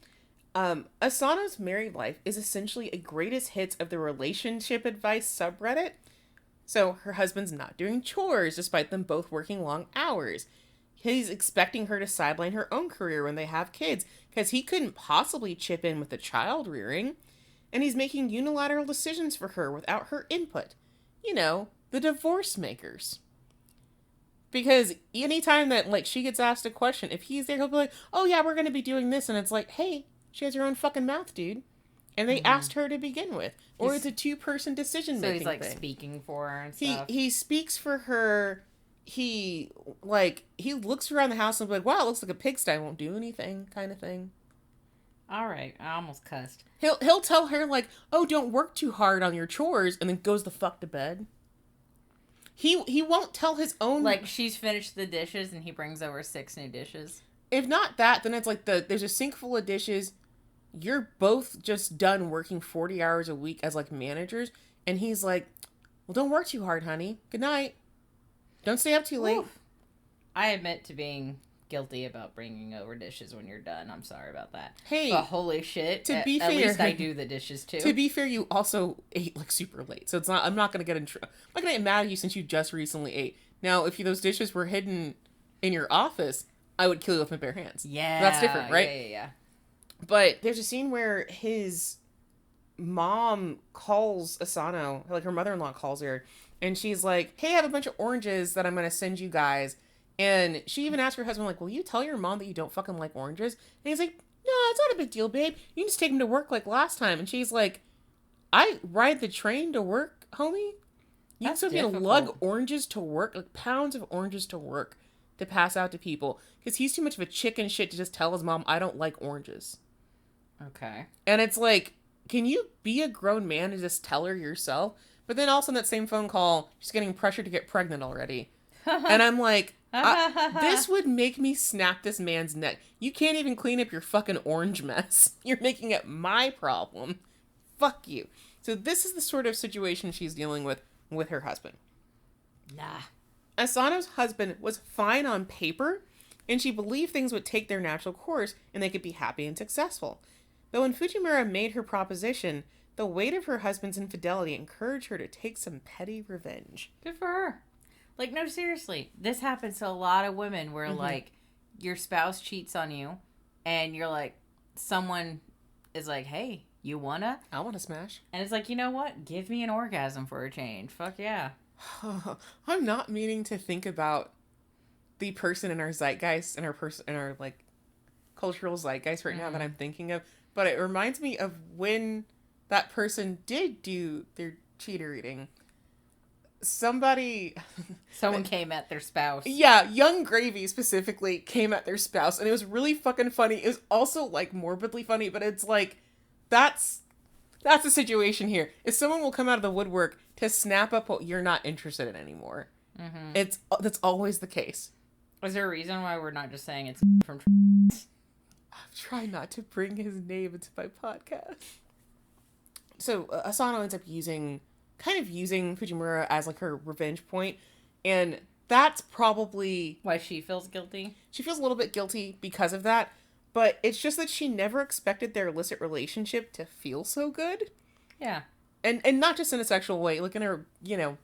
Asano's married life is essentially a greatest hits of the relationship advice subreddit. So her husband's not doing chores despite them both working long hours. He's expecting her to sideline her own career when they have kids because he couldn't possibly chip in with the child rearing. And he's making unilateral decisions for her without her input. You know, the divorce makers. Because anytime that, like, she gets asked a question, if he's there, he'll be like, oh yeah, we're going to be doing this. And it's like, hey, she has her own fucking mouth, dude. And they asked her to begin with. Or it's a two-person decision-making So he's, like, thing. speaking for her and stuff. He speaks for her. He looks around the house and be like, wow, it looks like a pigsty. Won't do anything, kind of thing. All right. I almost cussed. He'll tell her, like, oh, don't work too hard on your chores, and then goes the fuck to bed. He won't tell his own... Like, she's finished the dishes, and he brings over 6 new dishes. If not that, then it's like there's a sink full of dishes. You're both just done working 40 hours a week as, like, managers. And he's like, well, don't work too hard, honey. Good night. Don't stay up too late. Oof. I admit to being guilty about bringing over dishes when you're done. I'm sorry about that. Hey. But holy shit. To be fair. At least I do the dishes, too. To be fair, you also ate, like, super late. So I'm not going to get I'm not going to get mad at you since you just recently ate. Now, if those dishes were hidden in your office, I would kill you with my bare hands. Yeah. That's different, right? Yeah. But there's a scene where his mom calls Asano, like her mother-in-law calls her, and she's like, hey, I have a bunch of oranges that I'm going to send you guys. And she even asked her husband, like, will you tell your mom that you don't fucking like oranges? And he's like, no, it's not a big deal, babe. You can just take them to work like last time. And she's like, I ride the train to work, homie. You expect me to lug oranges to work, like pounds of oranges to work to pass out to people. Because he's too much of a chicken shit to just tell his mom, I don't like oranges. Okay. And it's like, can you be a grown man and just tell her yourself? But then also in that same phone call, she's getting pressured to get pregnant already. And I'm like, this would make me snap this man's neck. You can't even clean up your fucking orange mess. You're making it my problem. Fuck you. So this is the sort of situation she's dealing with her husband. Nah. Asano's husband was fine on paper, and she believed things would take their natural course and they could be happy and successful. But when Fujimura made her proposition, the weight of her husband's infidelity encouraged her to take some petty revenge. Good for her. Like, no, seriously. This happens to a lot of women where, like, your spouse cheats on you, and you're like, someone is like, hey, you wanna? I wanna smash. And it's like, you know what? Give me an orgasm for a change. Fuck yeah. I'm not meaning to think about the person in our zeitgeist, in our, like, cultural zeitgeist right now that I'm thinking of, but it reminds me of when that person did do their cheater eating. Someone came at their spouse. Yeah, Young Gravy specifically came at their spouse, and it was really fucking funny. It was also, like, morbidly funny, but it's like, that's the situation here. If someone will come out of the woodwork to snap up what you're not interested in anymore. That's always the case. Is there a reason why we're not just saying it's from... I'm trying not to bring his name into my podcast. So, Asano ends up using Fujimura as, like, her revenge point, and that's probably... Why she feels guilty? She feels a little bit guilty because of that, but it's just that she never expected their illicit relationship to feel so good. Yeah. And not just in a sexual way, like in her, you know,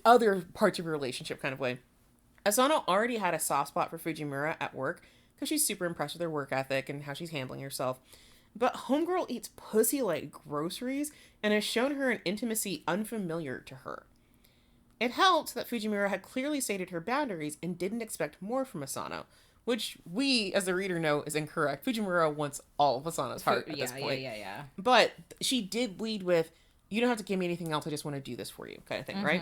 other parts of her relationship kind of way. Asano already had a soft spot for Fujimura at work, because she's super impressed with her work ethic and how she's handling herself. But homegirl eats pussy like groceries and has shown her an intimacy unfamiliar to her. It helped that Fujimura had clearly stated her boundaries and didn't expect more from Asano, which we, as the reader, know is incorrect. Fujimura wants all of Asano's heart at this point. Yeah. But she did lead with, you don't have to give me anything else, I just want to do this for you, kind of thing, right?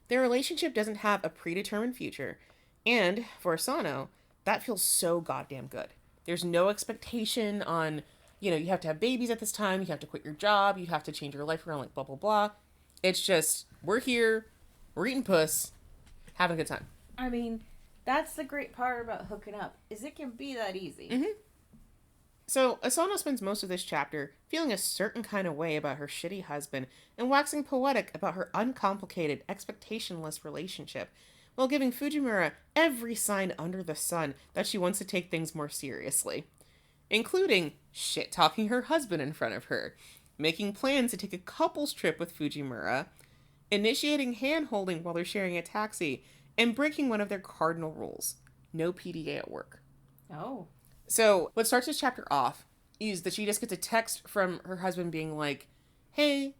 Their relationship doesn't have a predetermined future, and for Asano, that feels so goddamn good. There's no expectation on, you know, you have to have babies at this time, you have to quit your job, you have to change your life around, like, blah, blah, blah. It's just, we're here, we're eating puss, having a good time. I mean, that's the great part about hooking up, is it can be that easy. So, Asano spends most of this chapter feeling a certain kind of way about her shitty husband and waxing poetic about her uncomplicated, expectationless relationship, while giving Fujimura every sign under the sun that she wants to take things more seriously, including shit-talking her husband in front of her, making plans to take a couple's trip with Fujimura, initiating hand-holding while they're sharing a taxi, and breaking one of their cardinal rules: no PDA at work. Oh. So, what starts this chapter off is that she just gets a text from her husband being like, hey,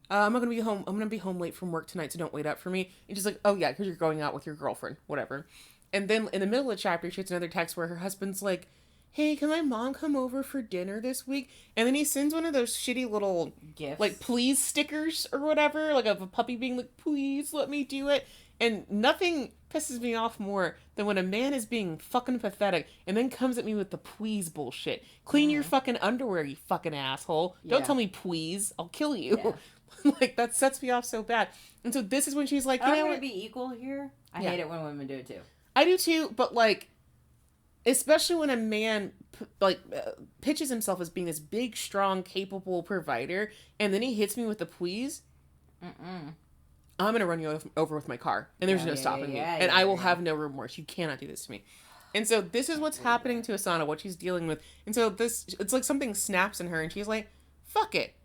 I'm not going to be home. I'm going to be home late from work tonight, so don't wait up for me. And she's like, oh, yeah, because you're going out with your girlfriend, whatever. And then in the middle of the chapter, she gets another text where her husband's like, hey, can my mom come over for dinner this week? And then he sends one of those shitty little, gifts, like, please stickers or whatever, like of a puppy being like, please let me do it. And nothing pisses me off more than when a man is being fucking pathetic and then comes at me with the please bullshit. Clean your fucking underwear, you fucking asshole. Don't tell me please. I'll kill you. Yeah. Like, that sets me off so bad. And so this is when she's like, you know I'm what? gonna be equal here. I hate it when women do it too. I do too, but like, especially when a man pitches himself as being this big, strong, capable provider, and then he hits me with the please. I'm going to run you over with my car, and there's no stopping me. And I will have no remorse. You cannot do this to me. And so this is what's happening to Asano, what she's dealing with. And so it's like something snaps in her, and she's like, fuck it.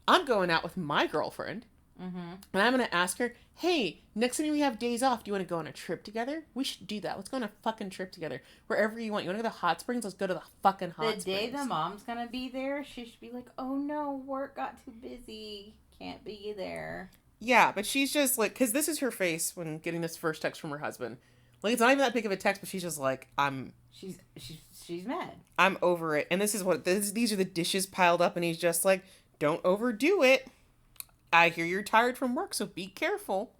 I'm going out with my girlfriend. And I'm going to ask her, hey, next time we have days off, do you want to go on a trip together? We should do that. Let's go on a fucking trip together. Wherever you want. You want to go to the hot springs? Let's go to the fucking hot springs. The day the mom's going to be there, she should be like, oh no, work got too busy. Can't be there. Yeah, but she's just like, because this is her face when getting this first text from her husband. Like, it's not even that big of a text, but she's just like, She's mad. I'm over it. And this is these are the dishes piled up, and he's just like, don't overdo it. I hear you're tired from work, so be careful.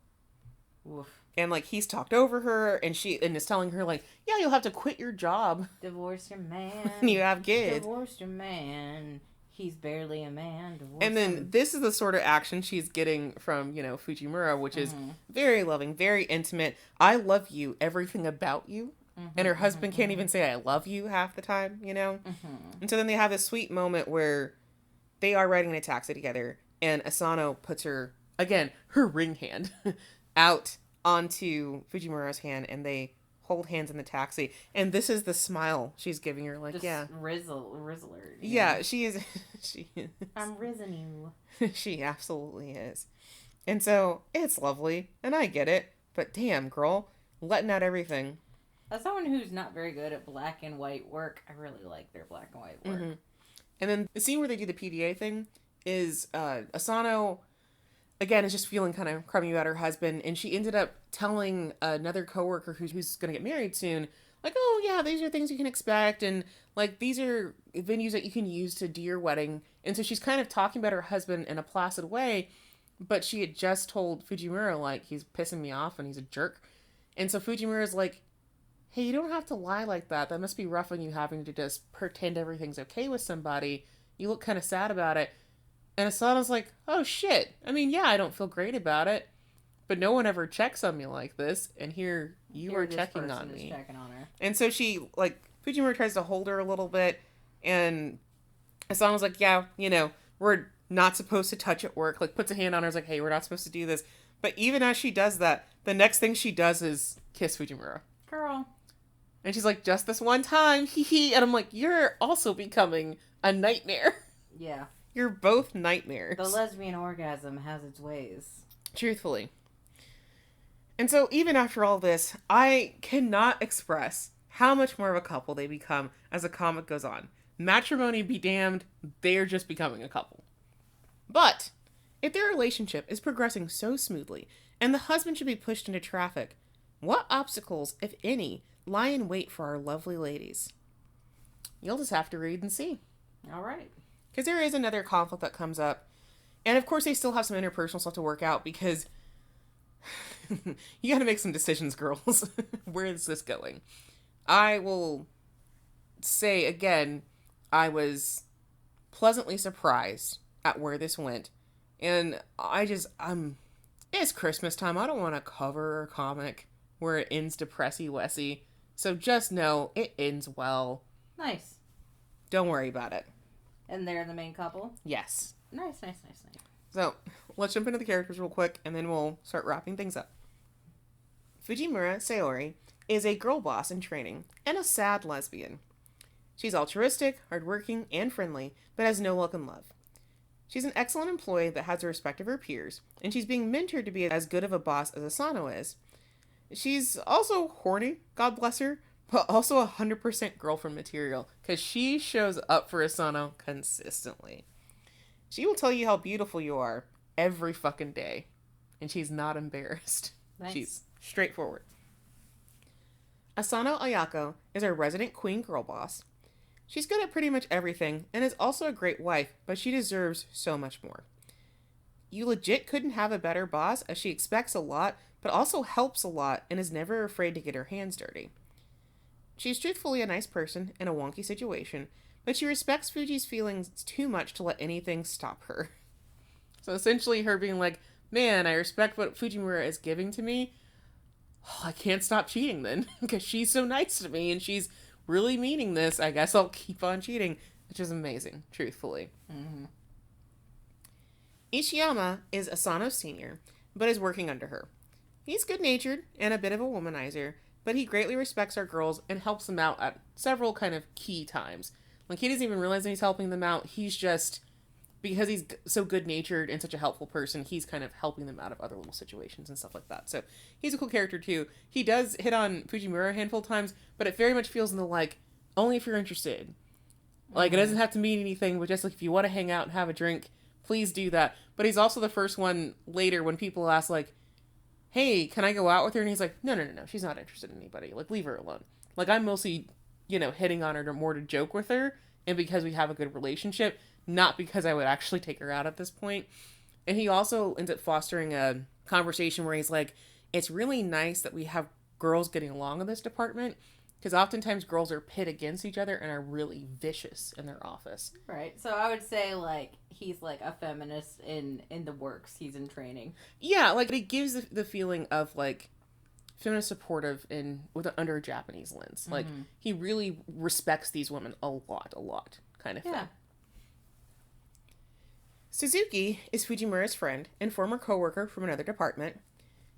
Oof. And like, he's talked over her, and is telling her like, yeah, you'll have to quit your job. Divorce your man. You have kids. Divorce your man. He's barely a man. Divorce and then him. This is the sort of action she's getting from, Fujimura, which is very loving, very intimate. I love you, everything about you. And her husband can't even say I love you half the time, And so then they have this sweet moment where they are riding in a taxi together, and Asano puts her ring hand out onto Fujimura's hand, and they hold hands in the taxi. And this is the smile she's giving her, like, just Rizzler. Yeah, she is. I'm rizzing you. She absolutely is. And so it's lovely, and I get it, but damn, girl, letting out everything. As someone who's not very good at black and white work, I really like their black and white work. And then the scene where they do the PDA thing is Asano, again, is just feeling kind of crummy about her husband, and she ended up telling another coworker who's going to get married soon, like, oh yeah, these are things you can expect, and like, these are venues that you can use to do your wedding. And so she's kind of talking about her husband in a placid way, but she had just told Fujimura, like, he's pissing me off and he's a jerk. And so Fujimura's like, hey, you don't have to lie like that. That must be rough on you having to just pretend everything's okay with somebody. You look kind of sad about it. And Asano's like, oh shit. I mean, yeah, I don't feel great about it, but no one ever checks on me like this. And here you are checking on me. Checking on her. And so she, like, Fujimura tries to hold her a little bit. And Asano's like, yeah, we're not supposed to touch at work. Like, puts a hand on her, is like, hey, we're not supposed to do this. But even as she does that, the next thing she does is kiss Fujimura. Girl. And she's like, just this one time, hee hee. And I'm like, you're also becoming a nightmare. Yeah. You're both nightmares. The lesbian orgasm has its ways. Truthfully. And so even after all this, I cannot express how much more of a couple they become as the comic goes on. Matrimony be damned, they're just becoming a couple. But if their relationship is progressing so smoothly, and the husband should be pushed into traffic, what obstacles, if any, lie in wait for our lovely ladies? You'll just have to read and see. All right. Because there is another conflict that comes up. And of course they still have some interpersonal stuff to work out, because you gotta make some decisions, girls. Where is this going? I will say again, I was pleasantly surprised at where this went. And it's Christmas time. I don't want to cover a comic where it ends depressy-wessy. So just know it ends well. Nice. Don't worry about it. And they're the main couple? Yes. Nice. So, let's jump into the characters real quick, and then we'll start wrapping things up. Fujimura Sayori is a girl boss in training, and a sad lesbian. She's altruistic, hardworking, and friendly, but has no luck in love. She's an excellent employee that has the respect of her peers, and she's being mentored to be as good of a boss as Asano is. She's also horny, God bless her, but also 100% girlfriend material, because she shows up for Asano consistently. She will tell you how beautiful you are every fucking day, and she's not embarrassed. Nice. She's straightforward. Asano Ayako is our resident queen girl boss. She's good at pretty much everything, and is also a great wife, but she deserves so much more. You legit couldn't have a better boss, as she expects a lot, but also helps a lot, and is never afraid to get her hands dirty. She's truthfully a nice person in a wonky situation, but she respects Fuji's feelings too much to let anything stop her. So essentially her being like, man, I respect what Fujimura is giving to me. Oh, I can't stop cheating then, because she's so nice to me, and she's really meaning this. I guess I'll keep on cheating, which is amazing, truthfully. Mm-hmm. Ishiyama is Asano's senior, but is working under her. He's good-natured and a bit of a womanizer, but he greatly respects our girls and helps them out at several kind of key times. Like, he doesn't even realize that he's helping them out. He's just, because he's so good-natured and such a helpful person, he's kind of helping them out of other little situations and stuff like that. So he's a cool character too. He does hit on Fujimura a handful of times, but it very much feels in the, like, only if you're interested. Like, it doesn't have to mean anything, but just, like, if you want to hang out and have a drink, please do that. But he's also the first one later when people ask, like, hey, can I go out with her? And he's like, no, she's not interested in anybody. Like, leave her alone. Like, I'm mostly, hitting on her more to joke with her, and because we have a good relationship, not because I would actually take her out at this point. And he also ends up fostering a conversation where he's like, it's really nice that we have girls getting along in this department, because oftentimes girls are pit against each other and are really vicious in their office. Right. So I would say, like, he's, like, a feminist in the works. He's in training. Yeah, like, it gives the feeling of, like, feminist supportive under a Japanese lens. Like, he really respects these women a lot, kind of thing. Suzuki is Fujimura's friend and former co-worker from another department.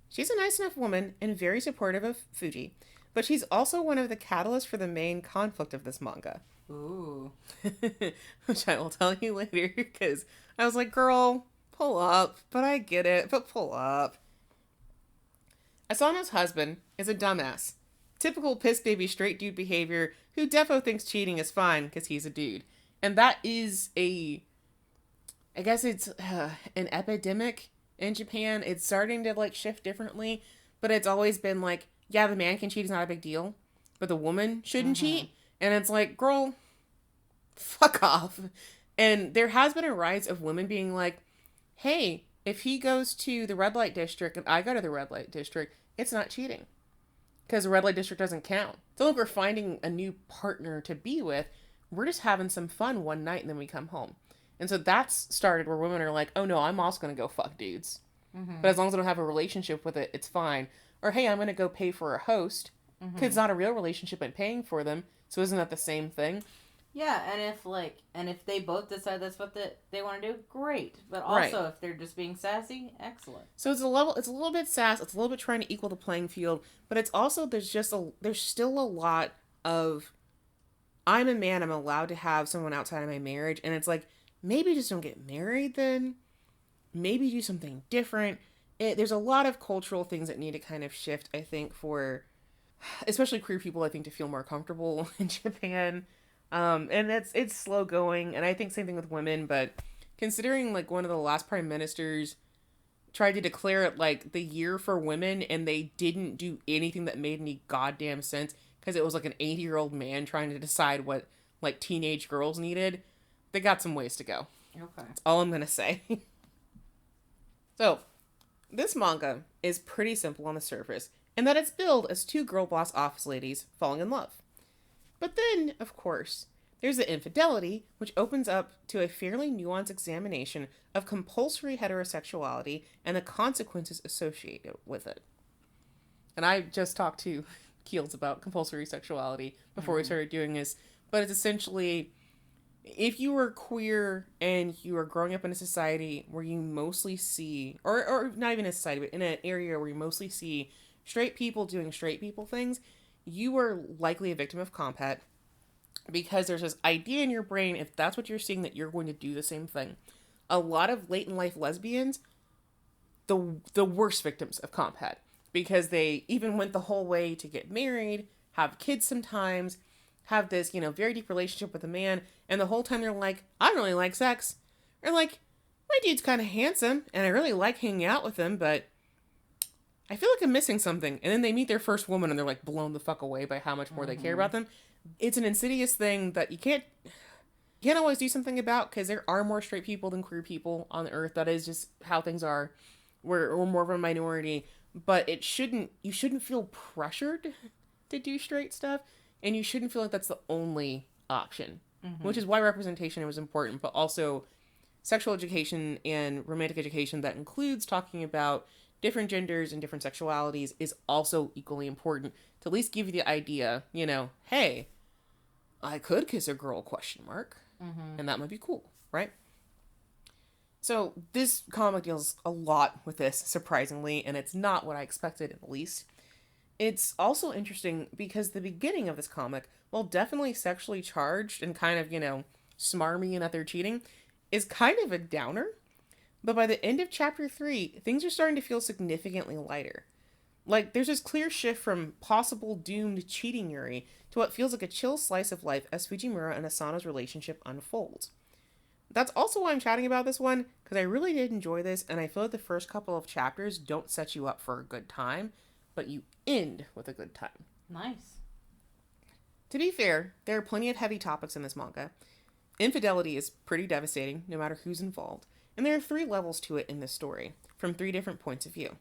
She's a nice enough woman and very supportive of Fuji, but she's also one of the catalysts for the main conflict of this manga. Ooh. Which I will tell you later, because I was like, girl, pull up, but I get it, but pull up. Asano's husband is a dumbass. Typical piss baby straight dude behavior who defo thinks cheating is fine because he's a dude. And that is I guess it's an epidemic in Japan. It's starting to, like, shift differently, but it's always been like, yeah, the man can cheat, it's not a big deal, but the woman shouldn't cheat. And it's like, girl, fuck off. And there has been a rise of women being like, hey, if he goes to the red light district and I go to the red light district, it's not cheating, because the red light district doesn't count. So like, we're finding a new partner to be with. We're just having some fun one night and then we come home. And so that's started where women are like, oh no, I'm also going to go fuck dudes. But as long as I don't have a relationship with it, it's fine. Or, hey, I'm going to go pay for a host, because it's not a real relationship, I'm paying for them. So isn't that the same thing? Yeah, and if they both decide that's what they want to do, great. But also, if they're just being sassy, excellent. So it's a little bit sass, it's a little bit trying to equal the playing field, but it's also, there's still a lot of, I'm a man, I'm allowed to have someone outside of my marriage, and it's like, maybe just don't get married then. Maybe do something different. There's a lot of cultural things that need to kind of shift, I think, for especially queer people, I think, to feel more comfortable in Japan. And it's slow going, and I think same thing with women, but considering, like, one of the last prime ministers tried to declare it, like, the year for women, and they didn't do anything that made any goddamn sense, because it was, like, an 80-year-old man trying to decide what, like, teenage girls needed. They got some ways to go. Okay. That's all I'm gonna say. So, this manga is pretty simple on the surface, in that it's billed as two girl boss office ladies falling in love. But then, of course, there's the infidelity, which opens up to a fairly nuanced examination of compulsory heterosexuality and the consequences associated with it. And I just talked to Keelz about compulsory sexuality before we started doing this, but it's essentially, if you were queer and you are growing up in a society where you mostly see, or not even a society, but in an area where you mostly see straight people doing straight people things, you are likely a victim of CompHet, because there's this idea in your brain, if that's what you're seeing, that you're going to do the same thing. A lot of late in life lesbians, the worst victims of CompHet, because they even went the whole way to get married, have kids sometimes, have this, very deep relationship with a man, and the whole time they're like, I don't really like sex. Or like, my dude's kind of handsome, and I really like hanging out with him, but I feel like I'm missing something. And then they meet their first woman, and they're like blown the fuck away by how much more they care about them. It's an insidious thing that you can't always do something about, because there are more straight people than queer people on the earth. That is just how things are. We're more of a minority, but you shouldn't feel pressured to do straight stuff, and you shouldn't feel like that's the only option, which is why representation was important, but also sexual education and romantic education that includes talking about different genders and different sexualities is also equally important, to at least give you the idea, hey, I could kiss a girl, ? And that might be cool, right? So this comic deals a lot with this, surprisingly, and it's not what I expected in the least. It's also interesting because the beginning of this comic, while definitely sexually charged and kind of, smarmy and that they're cheating, is kind of a downer. But by the end of chapter 3, things are starting to feel significantly lighter. Like, there's this clear shift from possible doomed cheating Yuri to what feels like a chill slice of life as Fujimura and Asano's relationship unfolds. That's also why I'm chatting about this one, because I really did enjoy this, and I feel like the first couple of chapters don't set you up for a good time, but you end with a good time. Nice. To be fair, there are plenty of heavy topics in this manga. Infidelity is pretty devastating, no matter who's involved, and there are 3 levels to it in this story, from 3 different points of view.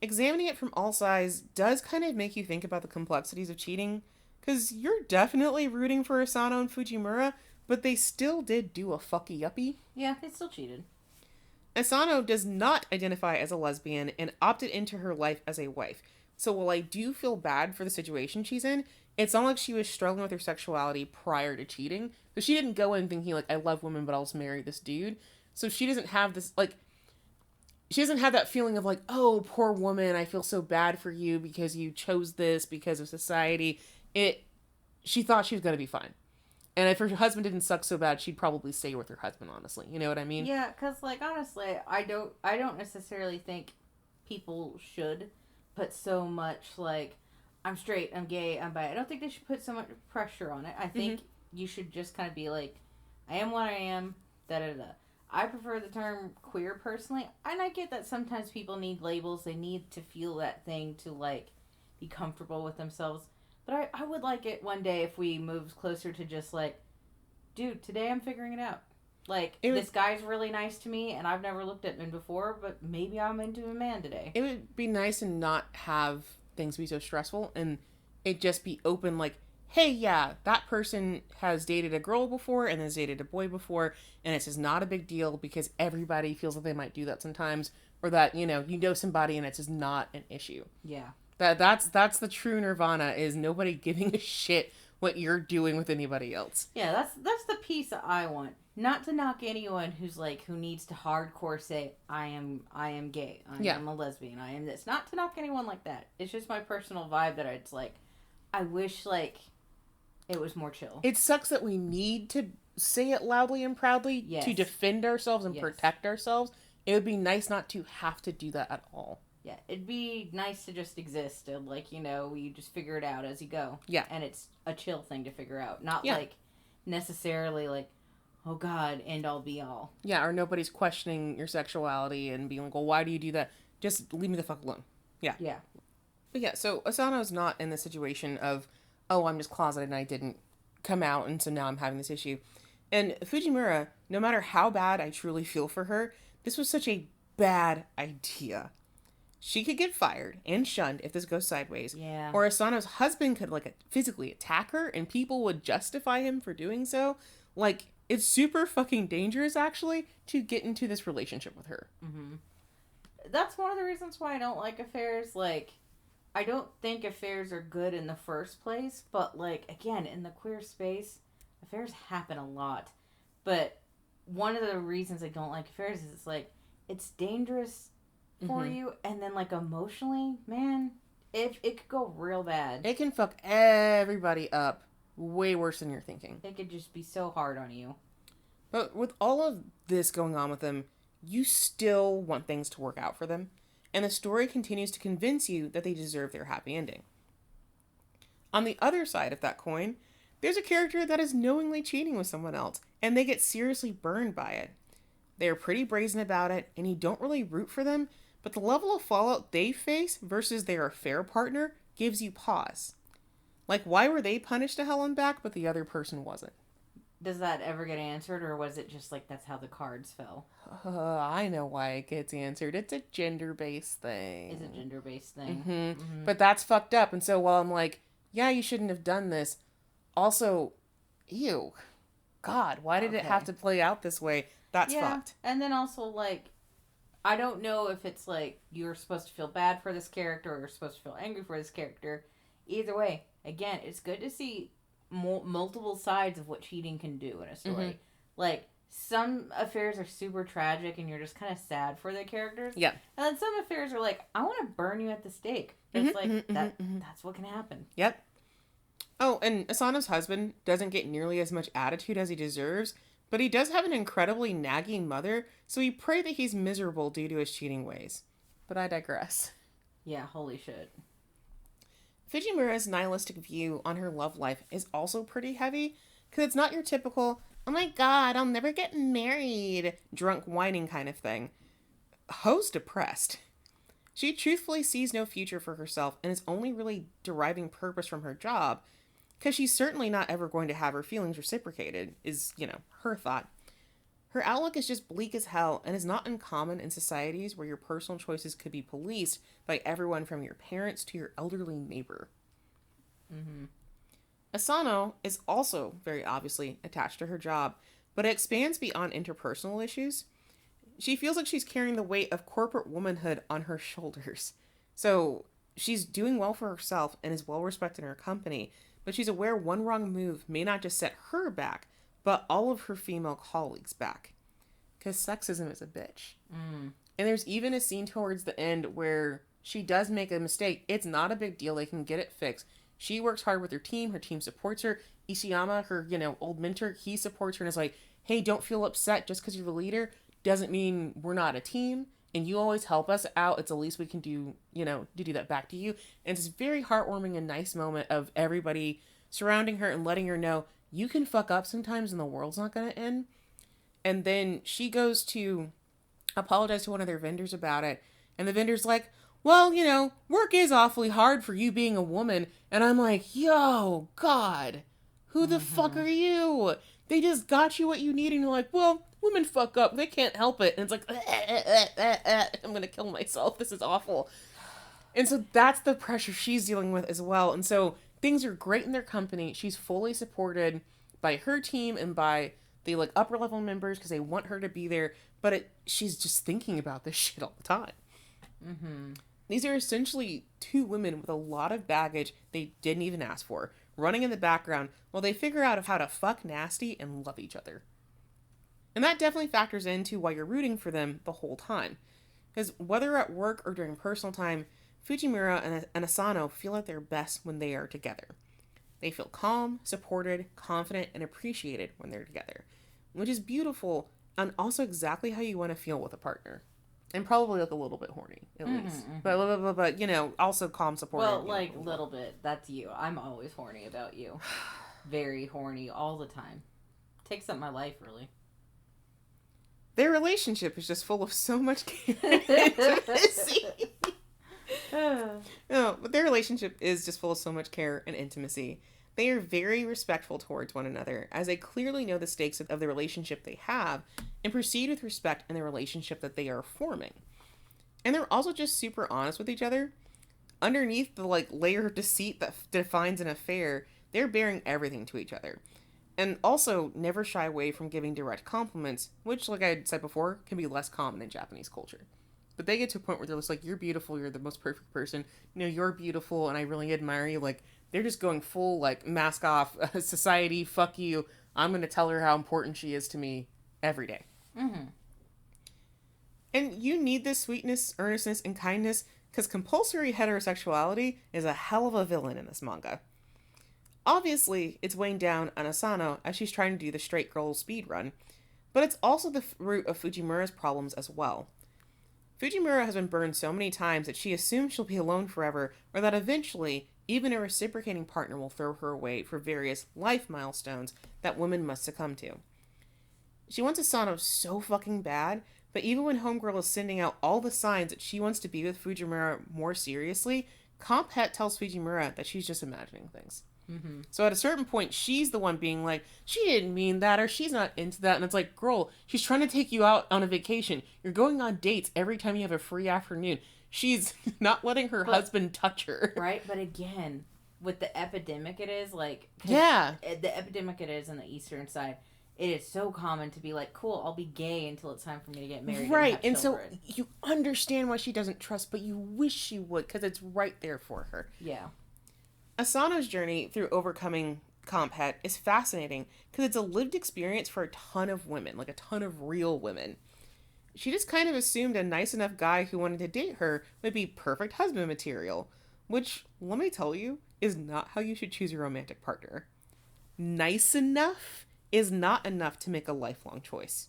Examining it from all sides does kind of make you think about the complexities of cheating, because you're definitely rooting for Asano and Fujimura, but they still did do a fucky uppy. Yeah, they still cheated. Asano does not identify as a lesbian and opted into her life as a wife. So while I do feel bad for the situation she's in, it's not like she was struggling with her sexuality prior to cheating. So she didn't go in thinking, like, I love women, but I'll just marry this dude. So she doesn't have this, like, she doesn't have that feeling of, like, oh, poor woman, I feel so bad for you because you chose this because of society. She thought she was going to be fine. And if her husband didn't suck so bad, she'd probably stay with her husband, honestly. You know what I mean? Yeah, because, like, honestly, I don't necessarily think people should put so much, like, I'm straight, I'm gay, I'm bi. I don't think they should put so much pressure on it. I think you should just kind of be like, I am what I am, da-da-da. I prefer the term queer, personally. And I get that sometimes people need labels. They need to feel that thing to, like, be comfortable with themselves. But I would like it one day if we moved closer to just like, dude, today I'm figuring it out. Like, this guy's really nice to me, and I've never looked at men before, but maybe I'm into a man today. It would be nice and not have things be so stressful, and it just be open, like, hey, yeah, that person has dated a girl before and has dated a boy before, and it's just not a big deal because everybody feels like they might do that sometimes, or that, you know somebody and it's just not an issue. Yeah. That's the true nirvana, is nobody giving a shit what you're doing with anybody else. Yeah, that's the piece that I want. Not to knock anyone who needs to hardcore say, I am gay, I am a lesbian, I am this. Not to knock anyone like that. It's just my personal vibe that it's like, I wish, like, it was more chill. It sucks that we need to say it loudly and proudly to defend ourselves and protect ourselves. It would be nice not to have to do that at all. Yeah, it'd be nice to just exist and, like, you just figure it out as you go. Yeah. And it's a chill thing to figure out. Not, like, necessarily, like, oh, God, end all be all. Yeah, or nobody's questioning your sexuality and being like, well, why do you do that? Just leave me the fuck alone. Yeah. Yeah. But yeah, so Asano's not in the situation of, oh, I'm just closeted and I didn't come out, and so now I'm having this issue. And Fujimura, no matter how bad I truly feel for her, this was such a bad idea. She could get fired and shunned if this goes sideways. Yeah. Or Asano's husband could, like, physically attack her, and people would justify him for doing so. Like, it's super fucking dangerous, actually, to get into this relationship with her. Mm-hmm. That's one of the reasons why I don't like affairs. Like, I don't think affairs are good in the first place, but, like, again, in the queer space, affairs happen a lot. But one of the reasons I don't like affairs is it's like, it's dangerous for you, and then like emotionally, man, it could go real bad. It can fuck everybody up way worse than you're thinking. It could just be so hard on you. But with all of this going on with them, you still want things to work out for them, and the story continues to convince you that they deserve their happy ending. On the other side of that coin, there's a character that is knowingly cheating with someone else, and they get seriously burned by it. They are pretty brazen about it, and you don't really root for them, but the level of fallout they face versus their affair partner gives you pause. Like, why were they punished to hell and back, but the other person wasn't? Does that ever get answered, or was it just like that's how the cards fell? I know why it gets answered. It's a gender-based thing. It's a gender-based thing. But that's fucked up, and so while I'm like, yeah, you shouldn't have done this, also, ew. God, why did it have to play out this way? That's fucked. And then also, like, I don't know if it's like you're supposed to feel bad for this character or you're supposed to feel angry for this character. Either way, again, it's good to see multiple sides of what cheating can do in a story. Like, some affairs are super tragic and you're just kind of sad for the characters. Yeah. And then some affairs are like, I want to burn you at the stake. It's like, that's what can happen. Yep. Oh, and Asano's husband doesn't get nearly as much attitude as he deserves, but he does have an incredibly nagging mother, so we pray that he's miserable due to his cheating ways. But I digress. Yeah, holy shit. Fujimura's nihilistic view on her love life is also pretty heavy, because it's not your typical, oh my god, I'll never get married, drunk whining kind of thing. Ho's depressed. She truthfully sees no future for herself and is only really deriving purpose from her job, because she's certainly not ever going to have her feelings reciprocated, is, her thought. Her outlook is just bleak as hell and is not uncommon in societies where your personal choices could be policed by everyone from your parents to your elderly neighbor. Asano is also very obviously attached to her job, but it expands beyond interpersonal issues. She feels like she's carrying the weight of corporate womanhood on her shoulders. So she's doing well for herself and is well respected in her company, but she's aware one wrong move may not just set her back, but all of her female colleagues back. Because sexism is a bitch. And there's even a scene towards the end where she does make a mistake. It's not a big deal. They can get it fixed. She works hard with her team supports her. Ishiyama, her, old mentor, he supports her and is like, hey, don't feel upset just because you're the leader. Doesn't mean we're not a team. And you always help us out. It's the least we can do, to do that back to you. And it's a very heartwarming and nice moment of everybody surrounding her and letting her know, you can fuck up sometimes and the world's not going to end. And then she goes to apologize to one of their vendors about it. And the vendor's like, well, work is awfully hard for you being a woman. And I'm like, yo, God, who the fuck are you? They just got you what you need. And you're like, well, women fuck up. They can't help it. And it's like, I'm going to kill myself. This is awful. And so that's the pressure she's dealing with as well. And so things are great in their company. She's fully supported by her team and by the upper level members because they want her to be there. But she's just thinking about this shit all the time. These are essentially two women with a lot of baggage they didn't even ask for, running in the background while they figure out how to fuck nasty and love each other. And that definitely factors into why you're rooting for them the whole time. Because whether at work or during personal time, Fujimura and Asano feel at their best when they are together. They feel calm, supported, confident, and appreciated when they're together, which is beautiful and also exactly how you want to feel with a partner. And probably a little bit horny, at least. But, also calm, supported. Well, little bit. That's you. I'm always horny about you. Very horny all the time. Takes up my life, really. Their relationship is just full of so much care and intimacy. No, but their relationship is just full of so much care and intimacy. They are very respectful towards one another, as they clearly know the stakes of the relationship they have, and proceed with respect in the relationship that they are forming. And they're also just super honest with each other. Underneath the layer of deceit that defines an affair, they're bearing everything to each other. And also never shy away from giving direct compliments, which, like I said before, can be less common in Japanese culture. But they get to a point where they're just like, you're beautiful, you're the most perfect person, you're beautiful, and I really admire you. They're just going full, mask off, society, fuck you, I'm going to tell her how important she is to me every day. Mm-hmm. And you need this sweetness, earnestness, and kindness because compulsory heterosexuality is a hell of a villain in this manga. Obviously, it's weighing down on Asano as she's trying to do the straight girl speed run, but it's also the root of Fujimura's problems as well. Fujimura has been burned so many times that she assumes she'll be alone forever, or that eventually, even a reciprocating partner will throw her away for various life milestones that women must succumb to. She wants Asano so fucking bad, but even when Homegirl is sending out all the signs that she wants to be with Fujimura more seriously, CompHet tells Fujimura that she's just imagining things. Mm-hmm. So at a certain point, she's the one being like, she didn't mean that, or she's not into that. And it's like, girl, she's trying to take you out on a vacation. You're going on dates every time you have a free afternoon. She's not letting her husband touch her. Right, but again, with the epidemic it is, like... Yeah. The epidemic it is on the eastern side, it is so common to be like, cool, I'll be gay until it's time for me to get married right, and so you understand why she doesn't trust, but you wish she would, because it's right there for her. Yeah. Asano's journey through overcoming CompHet is fascinating because it's a lived experience for a ton of women, like a ton of real women. She just kind of assumed a nice enough guy who wanted to date her would be perfect husband material, which, let me tell you, is not how you should choose your romantic partner. Nice enough is not enough to make a lifelong choice.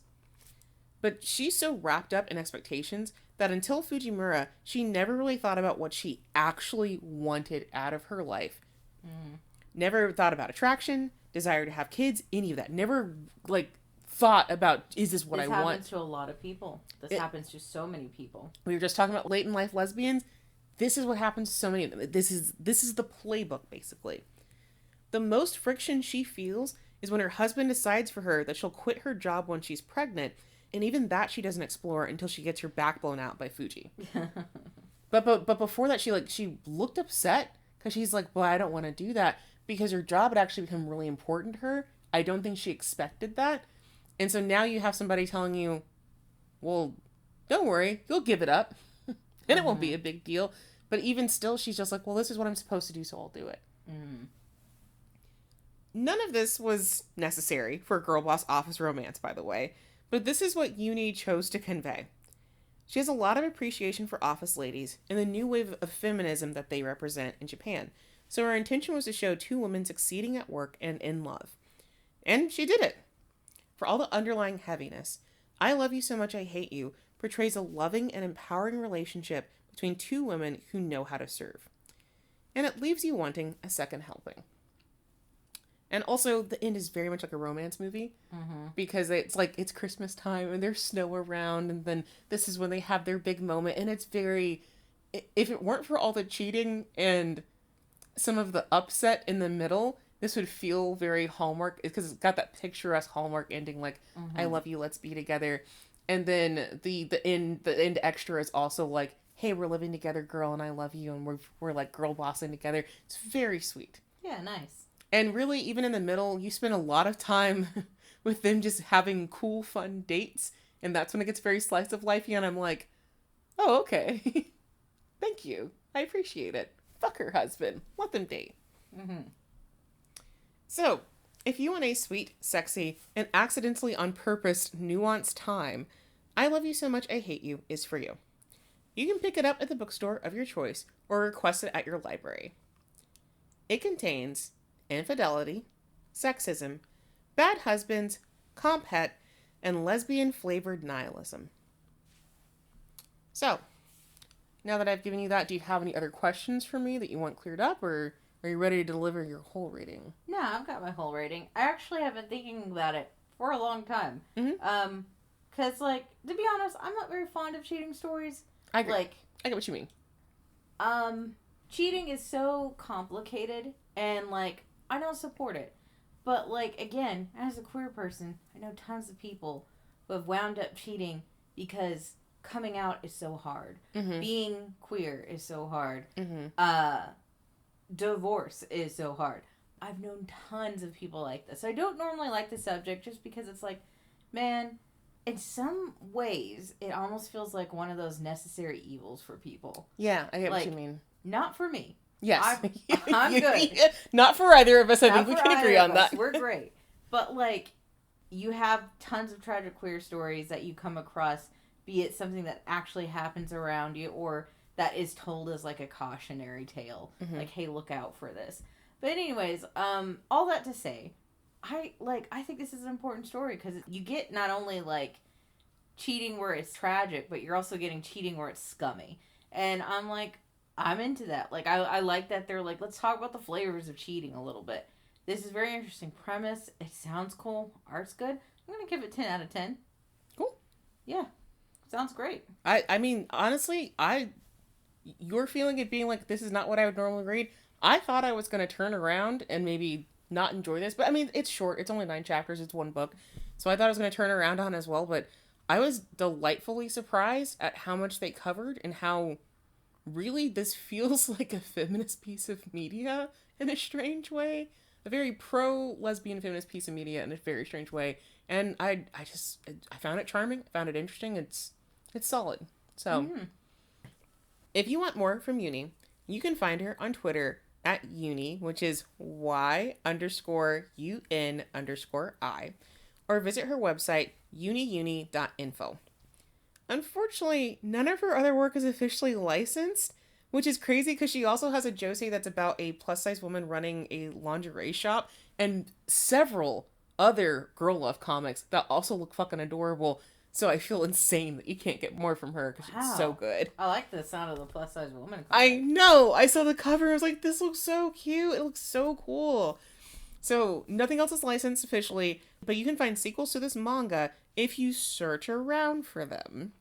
But she's so wrapped up in expectations that until Fujimura, she never really thought about what she actually wanted out of her life. Mm. Never thought about attraction, desire to have kids, any of that. Never, thought about, is this what I want? This happens to a lot of people. This happens to so many people. We were just talking about late in life lesbians. This is what happens to so many of them. This is the playbook, basically. The most friction she feels is when her husband decides for her that she'll quit her job when she's pregnant, and even that she doesn't explore until she gets her back blown out by Fuji. But before that, she looked upset because she's like, well, I don't want to do that because her job had actually become really important to her. I don't think she expected that. And so now you have somebody telling you, well, don't worry, you'll give it up. And it won't be a big deal. But even still, she's just like, well, this is what I'm supposed to do, so I'll do it. Mm. None of this was necessary for a girl boss office romance, by the way. But this is what Yuni chose to convey. She has a lot of appreciation for office ladies and the new wave of feminism that they represent in Japan. So her intention was to show two women succeeding at work and in love. And she did it. For all the underlying heaviness, I Love You So Much I Hate You portrays a loving and empowering relationship between two women who know how to serve. And it leaves you wanting a second helping. And also, the end is very much like a romance movie. Mm-hmm. Because it's Christmas time and there's snow around. And then this is when they have their big moment. And it's very... If it weren't for all the cheating and some of the upset in the middle, this would feel very Hallmark. Because it's got that picturesque Hallmark ending. Like, I love you, let's be together. And then the end extra is also like, hey, we're living together, girl, and I love you. And we're like girl bossing together. It's very sweet. Yeah, nice. And really, even in the middle, you spend a lot of time with them just having cool, fun dates. And that's when it gets very slice of lifey. And I'm like, oh, okay. Thank you. I appreciate it. Fuck her husband. Let them date. Mm-hmm. So, if you want a sweet, sexy, and accidentally on purpose nuanced time, I Love You So Much I Hate You is for you. You can pick it up at the bookstore of your choice or request it at your library. It contains infidelity, sexism, bad husbands, CompHet, and lesbian-flavored nihilism. So, now that I've given you that, do you have any other questions for me that you want cleared up, or are you ready to deliver your whole rating? No, I've got my whole rating. I actually have been thinking about it for a long time. Mm-hmm. Because, to be honest, I'm not very fond of cheating stories. I agree. I get what you mean. Cheating is so complicated, and, I don't support it. But, again, as a queer person, I know tons of people who have wound up cheating because coming out is so hard. Mm-hmm. Being queer is so hard. Mm-hmm. Divorce is so hard. I've known tons of people like this. I don't normally like the subject just because it's man, in some ways, it almost feels like one of those necessary evils for people. Yeah, I get what you mean. Not for me. Yes. I'm good. Not for either of us. I think we can agree on that. We're great. But, like, you have tons of tragic queer stories that you come across, be it something that actually happens around you or that is told as, like, a cautionary tale. Mm-hmm. Like, hey, look out for this. But anyways, all that to say, I think this is an important story because you get not only, like, cheating where it's tragic, but you're also getting cheating where it's scummy. And I'm like, I'm into that. Like, I like that they're like, let's talk about the flavors of cheating a little bit. This is a very interesting premise. It sounds cool. Art's good. I'm going to give it 10 out of 10. Cool. Yeah. Sounds great. I mean, honestly, you're feeling it being like, this is not what I would normally read. I thought I was going to turn around and maybe not enjoy this. But, I mean, it's short. It's only 9 chapters. It's one book. So I thought I was going to turn around on as well. But I was delightfully surprised at how much they covered and how really this feels like a feminist piece of media in a strange way. A very pro-lesbian feminist piece of media in a very strange way. And I found it charming. I found it interesting. It's solid. So, if you want more from Yuni, you can find her on Twitter at Yuni, which is Y_UN_I, or visit her website, uniuni.info. Unfortunately, none of her other work is officially licensed, which is crazy because she also has a josei that's about a plus-size woman running a lingerie shop, and several other girl love comics that also look fucking adorable. So I feel insane that you can't get more from her because it's so good. I like the sound of the plus-size woman comic. I know! I saw the cover and I was like, this looks so cute. It looks so cool. So nothing else is licensed officially, but you can find sequels to this manga if you search around for them.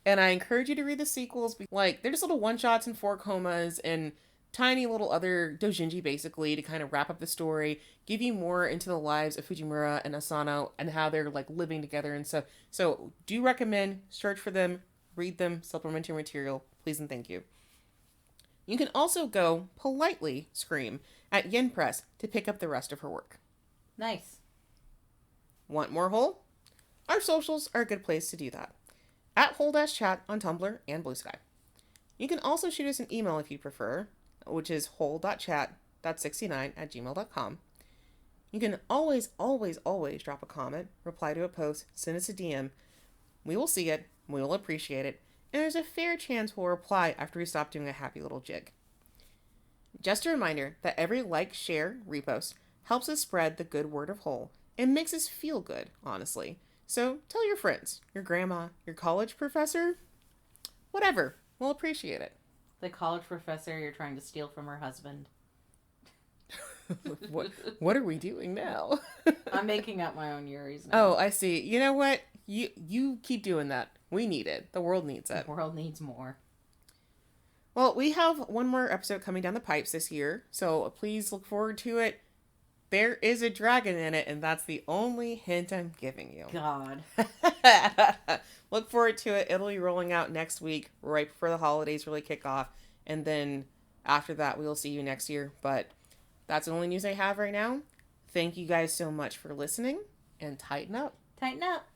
And I encourage you to read the sequels. Like, they're just little one-shots and 4 comas and tiny little other doujinshi, basically, to kind of wrap up the story, give you more into the lives of Fujimura and Asano and how they're, like, living together and stuff. So, do recommend, search for them, read them, supplement your material, please and thank you. You can also go politely scream at Yen Press to pick up the rest of her work. Nice. Want more Hole? Our socials are a good place to do that. At Hole-Chat on Tumblr and Bluesky. You can also shoot us an email if you prefer, which is hole.chat.69@gmail.com. You can always drop a comment, reply to a post, send us a DM. We will see it, we will appreciate it, and there's a fair chance we'll reply after we stop doing a happy little jig. Just a reminder that every like, share, repost helps us spread the good word of Hole and makes us feel good, honestly. So tell your friends, your grandma, your college professor, whatever. We'll appreciate it. The college professor you're trying to steal from her husband. What are we doing now? I'm making up my own Yuris now. Oh, I see. You know what? You keep doing that. We need it. The world needs it. The world needs more. Well, we have one more episode coming down the pipes this year, so please look forward to it. There is a dragon in it, and that's the only hint I'm giving you. God. Look forward to it. It'll be rolling out next week, right before the holidays really kick off. And then after that, we'll see you next year. But that's the only news I have right now. Thank you guys so much for listening, and tighten up. Tighten up.